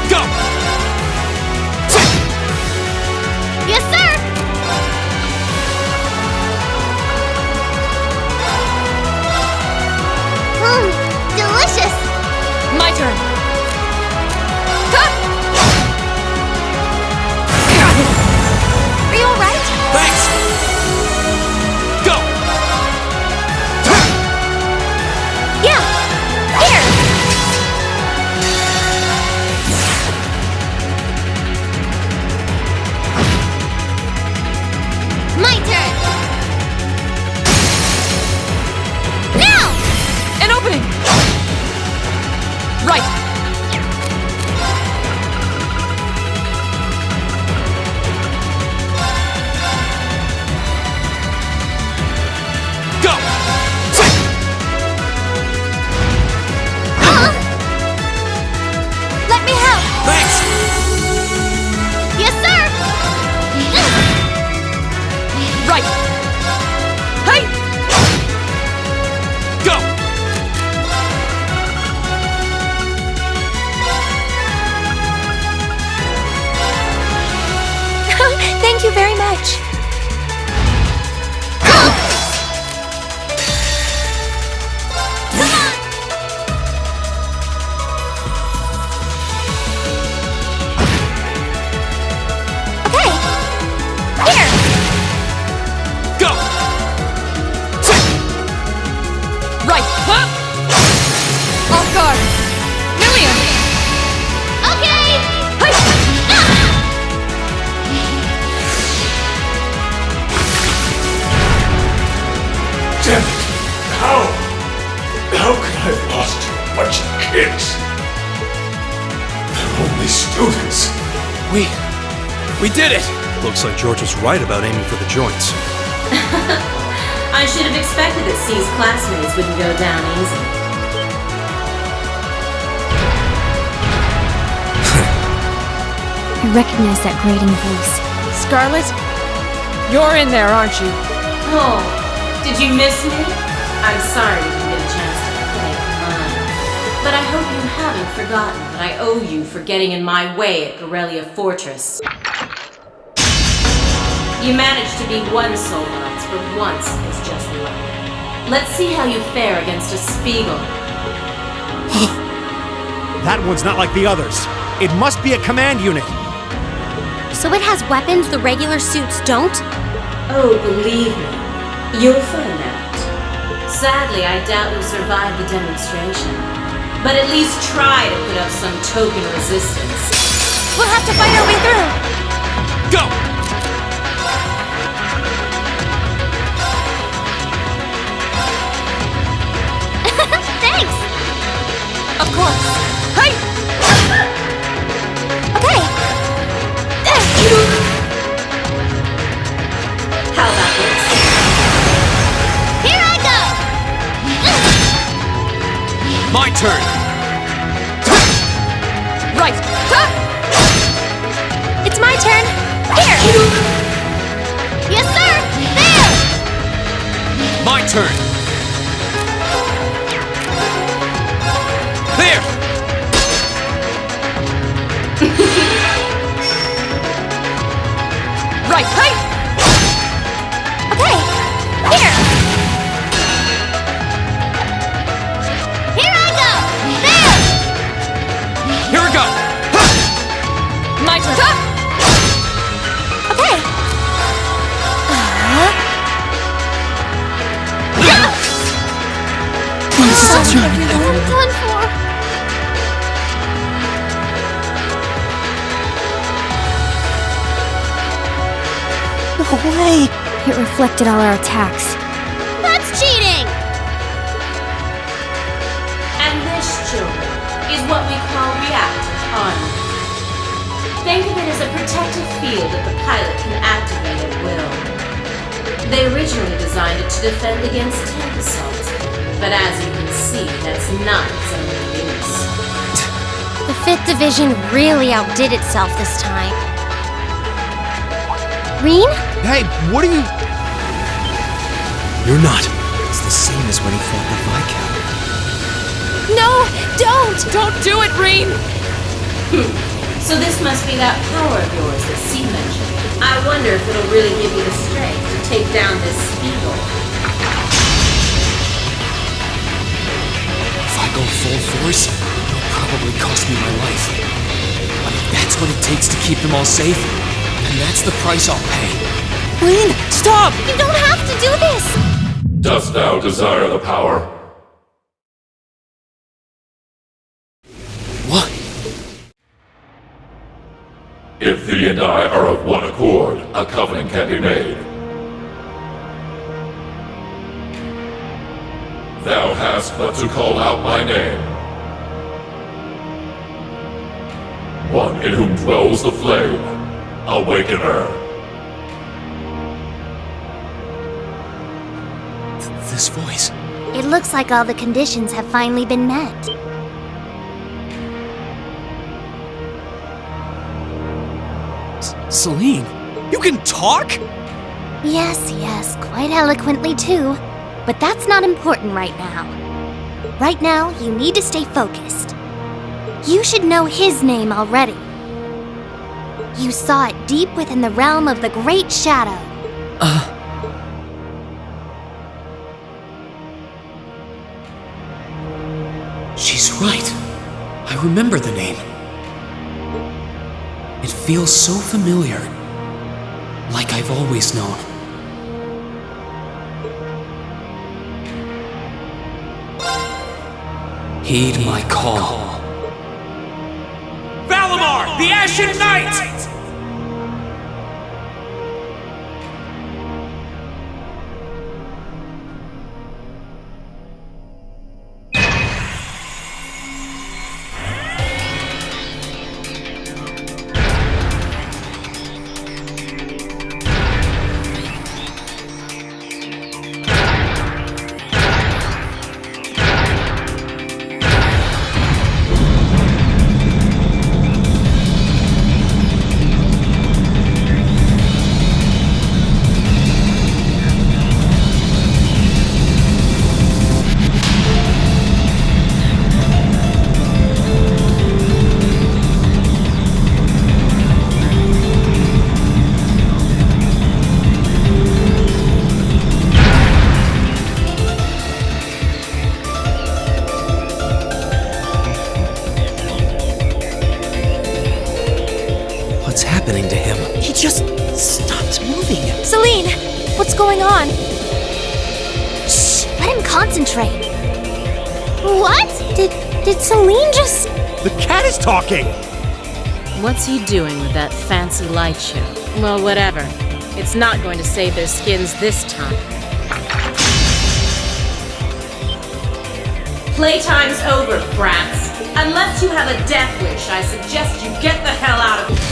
Go! Yes, sir! Delicious! My turn. kids. They're only students. We did it! Looks like George was right about aiming for the joints. I should have expected that C's classmates wouldn't go down easy. I recognize that grating voice. Scarlet? You're in there, aren't you? Oh, did you miss me? I'm sorry you didn't get a chance to play mine. But I hope you haven't forgotten that I owe you for getting in my way at Gorelia Fortress. You managed to beat one Soulbots, but once is just luck. Let's see how you fare against a Spiegel. That one's not like the others. It must be a command unit. So it has weapons the regular suits don't? Oh, believe me, you'll find out. Sadly, I doubt you'll survive the demonstration. But at least try to put up some token resistance. We'll have to fight our way through! Go! Thanks! Of course. Hey! Okay! How about this? Here I go! My turn! Right! It's my turn! Here! Yes, sir! There! My turn! There! Right! Hey! Okay! Here! Here I go! There! Here we go! My turn! Okay! I'm done for! No way! It reflected all our attacks. That's cheating! And this, children, is what we call reactive armor. Think of it as a protective field that the pilot can activate at will. They originally designed it to defend against tank assault, but as you can see, that's not its only use. The 5th Division really outdid itself this time. Reen? Hey, what are you... You're not. It's the same as when he fought the Viscount. No! Don't! Don't do it, Reen! So this must be that power of yours that C mentioned. I wonder if it'll really give you the strength to take down this Spiegel. If I go full force, it'll probably cost me my life. But if that's what it takes to keep them all safe, then that's the price I'll pay. Reen, stop! You don't have to do this! Dost thou desire the power? What? If thee and I are of one accord, a covenant can be made. Thou hast but to call out my name. One in whom dwells the flame, Awakener. This voice. It looks like all the conditions have finally been met. Celine, you can talk? Yes, quite eloquently too. But that's not important right now. Right now, you need to stay focused. You should know his name already. You saw it deep within the realm of the Great Shadow. She's right. I remember the name. It feels so familiar. Like I've always known. Heed my call. Valimar, the Ashen Knight! happening to him? He just stopped moving. Celine, what's going on? Shh, let him concentrate. What? Did Celine just... The cat is talking! What's he doing with that fancy light show? Well, whatever. It's not going to save their skins this time. Playtime's over, brats. Unless you have a death wish, I suggest you get the hell out of here.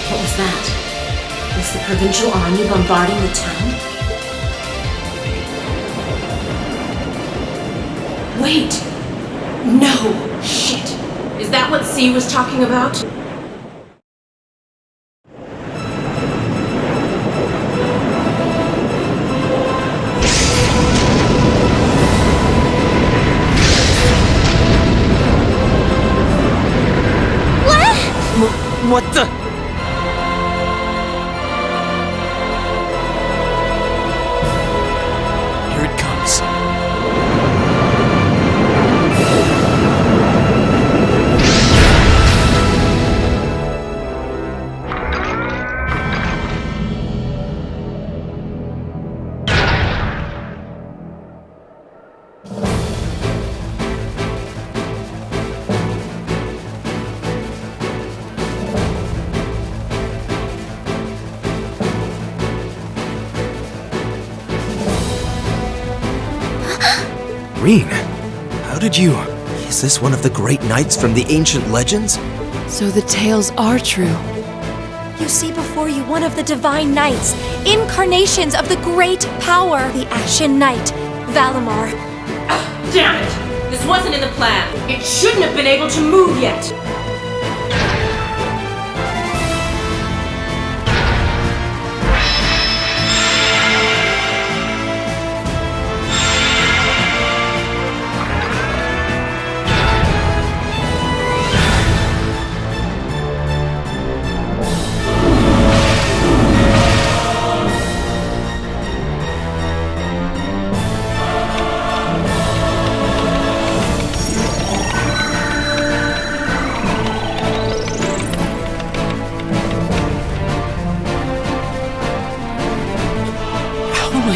What was that? Was the provincial army bombarding the town? Wait! No! Shit! Is that what C was talking about? What the? Here it comes. Reen, how did you... Is this one of the great knights from the ancient legends? So the tales are true. You see before you one of the divine knights, incarnations of the great power, the Ashen Knight, Valimar. Damn it! This wasn't in the plan. It shouldn't have been able to move yet.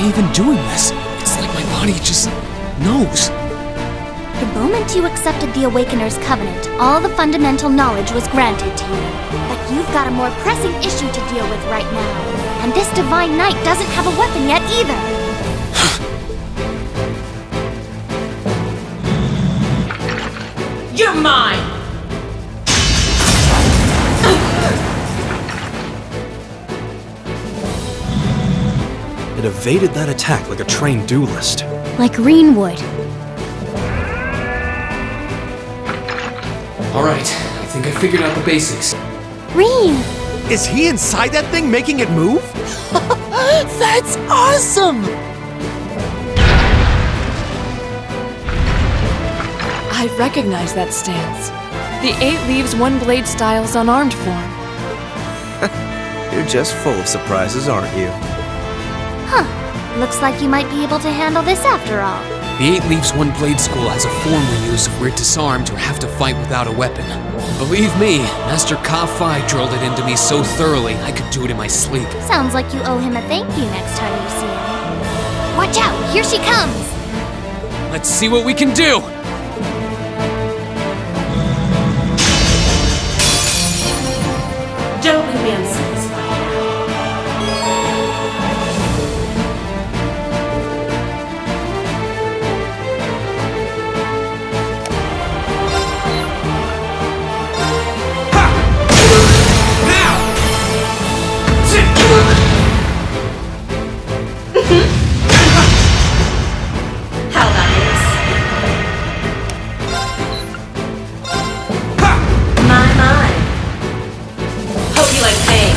Even doing this? It's like my body just knows. The moment you accepted the Awakener's Covenant, all the fundamental knowledge was granted to you. But you've got a more pressing issue to deal with right now. And this Divine Knight doesn't have a weapon yet either. You're mine! It evaded that attack like a trained duelist. Like Reen would. Alright, I think I figured out the basics. Reen! Is he inside that thing making it move? That's awesome! I recognize that stance. The 8 Leaves One Blade style's unarmed form. You're just full of surprises, aren't you? Huh. Looks like you might be able to handle this after all. The 8 Leaves One Blade School has a form we use if we're disarmed or have to fight without a weapon. Believe me, Master Ka-Fi drilled it into me so thoroughly I could do it in my sleep. Sounds like you owe him a thank you next time you see him. Watch out! Here she comes! Let's see what we can do! Don't leave me unsatisfied. How about this? My. Hope you like pain.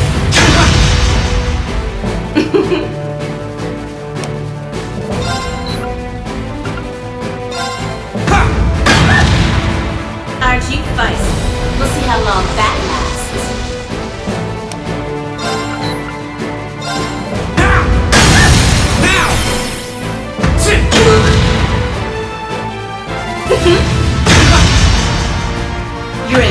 Aren't you feisty? We'll see how long that lasts. You're in.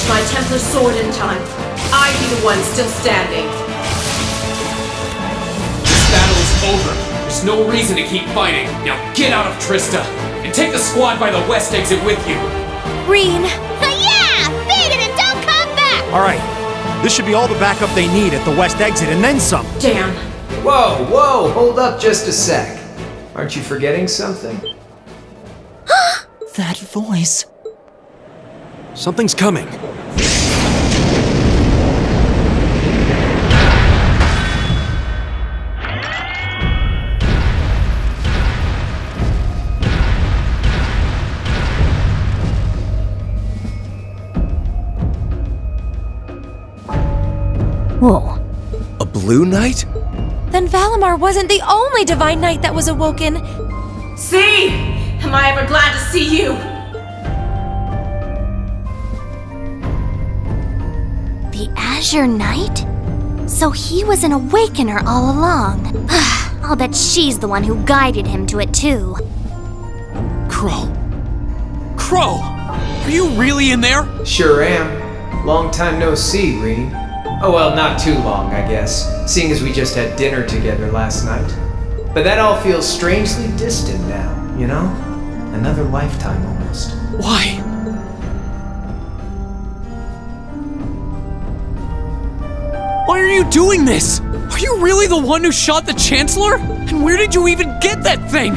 finish my Templar sword in time, I'd be the one still standing. This battle is over. There's no reason to keep fighting. Now get out of Trista, and take the squad by the west exit with you. Green. Yeah! Beat it and don't come back! Alright, this should be all the backup they need at the west exit and then some. Damn. Whoa, whoa, hold up just a sec. Aren't you forgetting something? That voice. Something's coming. Whoa. A blue knight? Then Valimar wasn't the only divine knight that was awoken. See? Am I ever glad to see you? The Azure Knight? So he was an awakener all along. I'll bet she's the one who guided him to it too. Crow! Crow! Are you really in there? Sure am. Long time no see, Reen. Oh well, not too long, I guess, seeing as we just had dinner together last night. But that all feels strangely distant now, you know? Another lifetime almost. Why? Why are you doing this? Are you really the one who shot the Chancellor? And where did you even get that thing?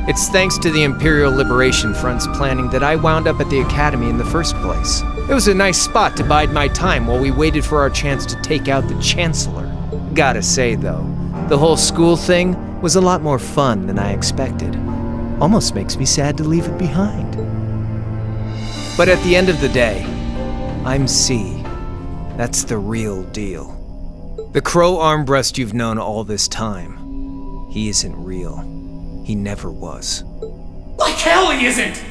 It's thanks to the Imperial Liberation Front's planning that I wound up at the Academy in the first place. It was a nice spot to bide my time while we waited for our chance to take out the Chancellor. Gotta say, though, the whole school thing was a lot more fun than I expected. Almost makes me sad to leave it behind. But at the end of the day, I'm C. That's the real deal. The Crow Armbrust you've known all this time, he isn't real. He never was. Like hell he isn't!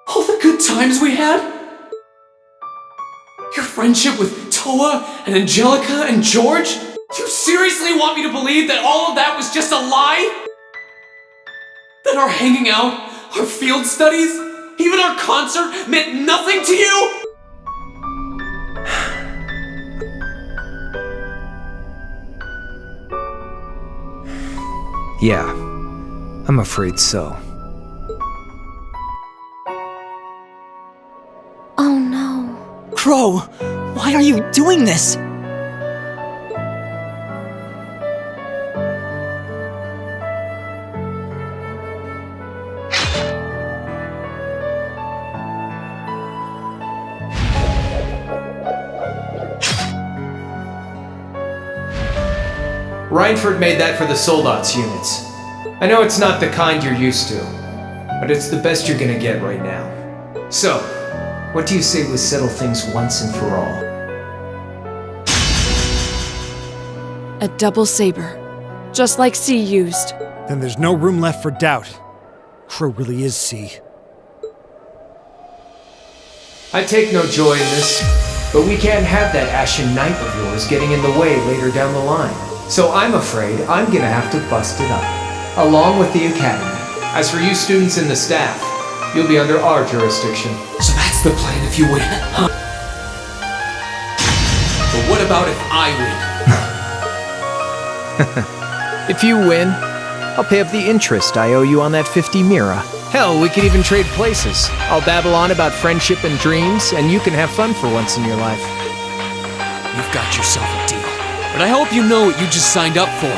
All the good times we had? Your friendship with Toa and Angelica and George? You seriously want me to believe that all of that was just a lie? That our hanging out, our field studies, even our concert meant nothing to you? Yeah, I'm afraid so. Oh no. Crow, why are you doing this? Reinford made that for the Soldats units. I know it's not the kind you're used to, but it's the best you're gonna get right now. So, what do you say we settle things once and for all? A double saber, just like C used. Then there's no room left for doubt. Crow really is C. I take no joy in this, but we can't have that Ashen Knight of yours getting in the way later down the line. So I'm afraid I'm gonna have to bust it up, along with the Academy. As for you students and the staff, you'll be under our jurisdiction. So that's the plan if you win, huh? But what about if I win? If you win, I'll pay up the interest I owe you on that 50 Mira. Hell, we could even trade places. I'll babble on about friendship and dreams, and you can have fun for once in your life. You've got yourself a deal. But I hope you know what you just signed up for.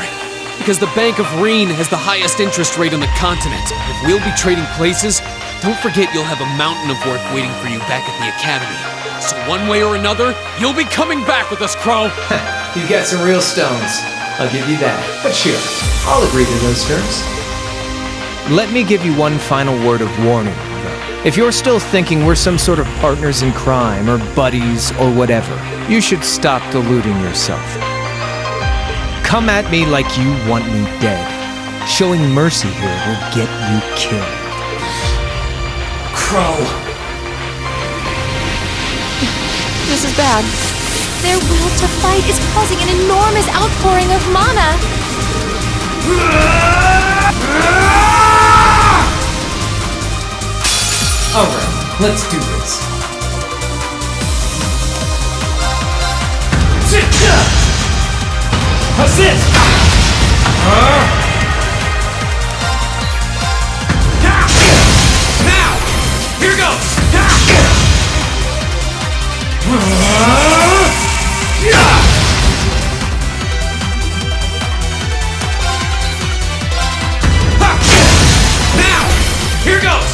Because the Bank of Reen has the highest interest rate on the continent. If we'll be trading places, don't forget you'll have a mountain of work waiting for you back at the Academy. So one way or another, you'll be coming back with us, Crow. You've got some real stones. I'll give you that. But sure, I'll agree to those terms. Let me give you one final word of warning, though. If you're still thinking we're some sort of partners in crime or buddies or whatever, you should stop deluding yourself. Come at me like you want me dead. Showing mercy here will get you killed. Crow. This is bad. Their will to fight is causing an enormous outpouring of mana. Alright, let's do this. Assist! Now! Here goes! Now! Here goes!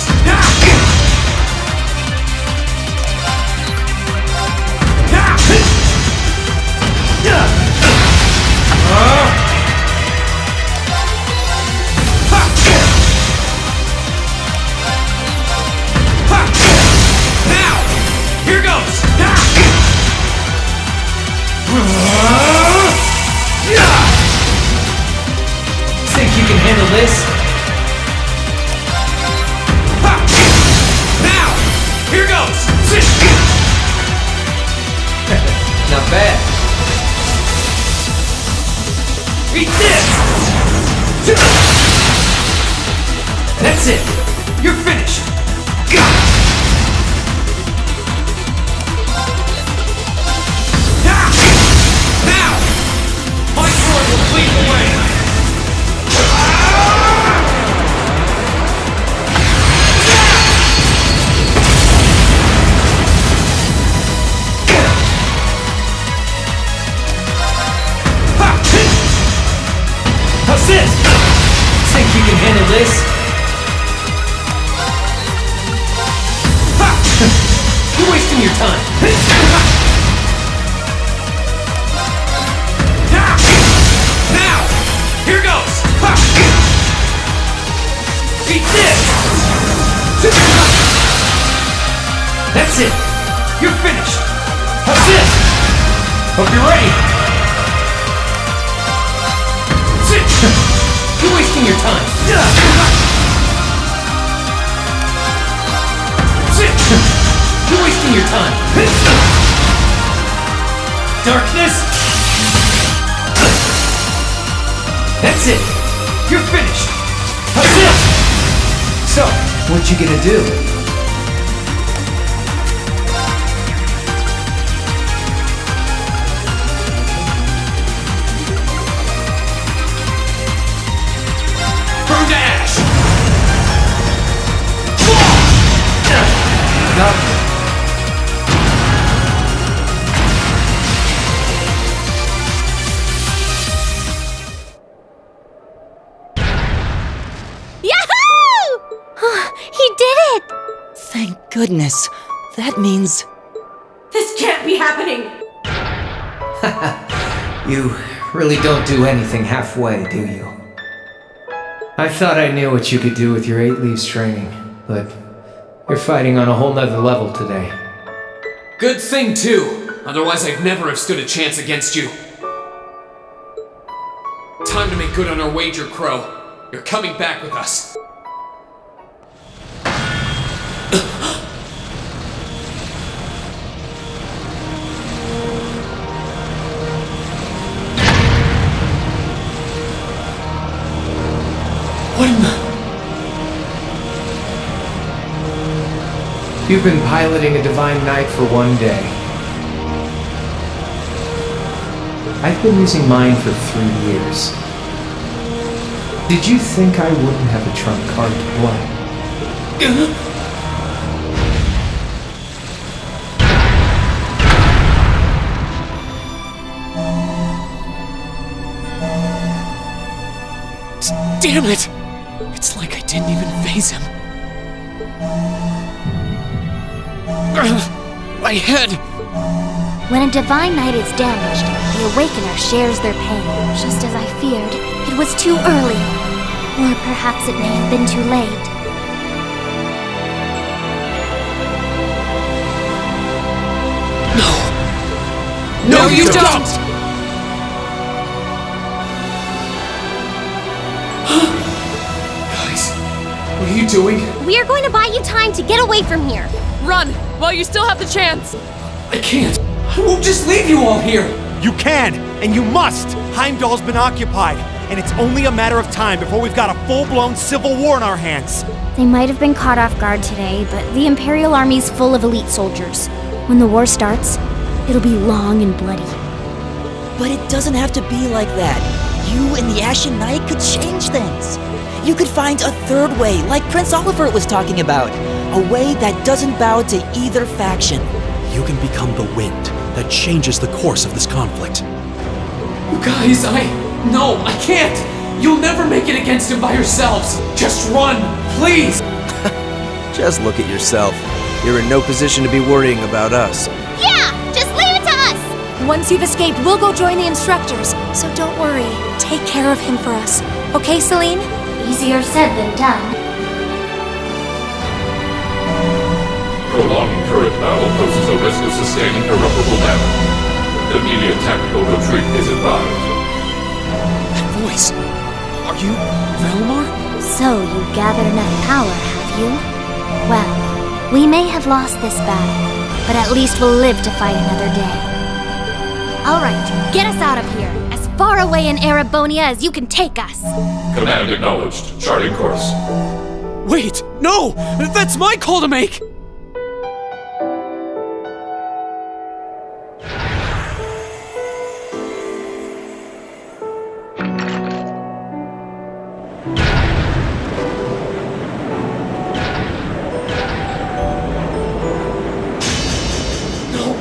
Think you can handle this? Now! Here goes! Not bad. Eat this! That's it! You're finished! Now! My sword will lead the way! Assist! Think you can handle this? You're wasting your time. Now! Here goes! Eat this! That's it! You're finished! Assist! Hope you're ready! You're wasting your time. You're wasting your time. Darkness. That's it. You're finished. Assist. So, what you gonna do? Thank goodness. That means... This can't be happening! You really don't do anything halfway, do you? I thought I knew what you could do with your 8 leaves training, but you're fighting on a whole nother level today. Good thing, too. Otherwise, I'd never have stood a chance against you. Time to make good on our wager, Crow. You're coming back with us. What in the... You've been piloting a Divine Knight for 1 day. I've been using mine for 3 years. Did you think I wouldn't have a trump card to play? Damn it! It's like I didn't even phase him. My head! When a Divine Knight is damaged, the Awakener shares their pain. Just as I feared, it was too early. Or perhaps it may have been too late. No, you don't! Guys, what are you doing? We are going to buy you time to get away from here. Run, while you still have the chance. I can't. I won't just leave you all here. You can, and you must! Heimdall's been occupied. and it's only a matter of time before we've got a full-blown civil war in our hands. They might have been caught off guard today, but the Imperial Army's full of elite soldiers. When the war starts, it'll be long and bloody. But it doesn't have to be like that. You and the Ashen Knight could change things. You could find a third way, like Prince Oliver was talking about. A way that doesn't bow to either faction. You can become the wind that changes the course of this conflict. You guys, No, I can't! You'll never make it against him by yourselves! Just run, please! Just look at yourself. You're in no position to be worrying about us. Yeah! Just leave it to us! Once you've escaped, we'll go join the instructors. So don't worry. Take care of him for us. Okay, Celine? Easier said than done. Prolonging current battle poses a risk of sustaining irreparable damage. Immediate tactical retreat is advised. That voice! Are you Velmar? So you gathered enough power, have you? Well, we may have lost this battle, but at least we'll live to fight another day. Alright, get us out of here, as far away in Erebonia as you can take us. Command acknowledged. Charting course. Wait! No! That's my call to make!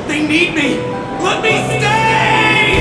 They need me! Let me stay!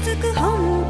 づく本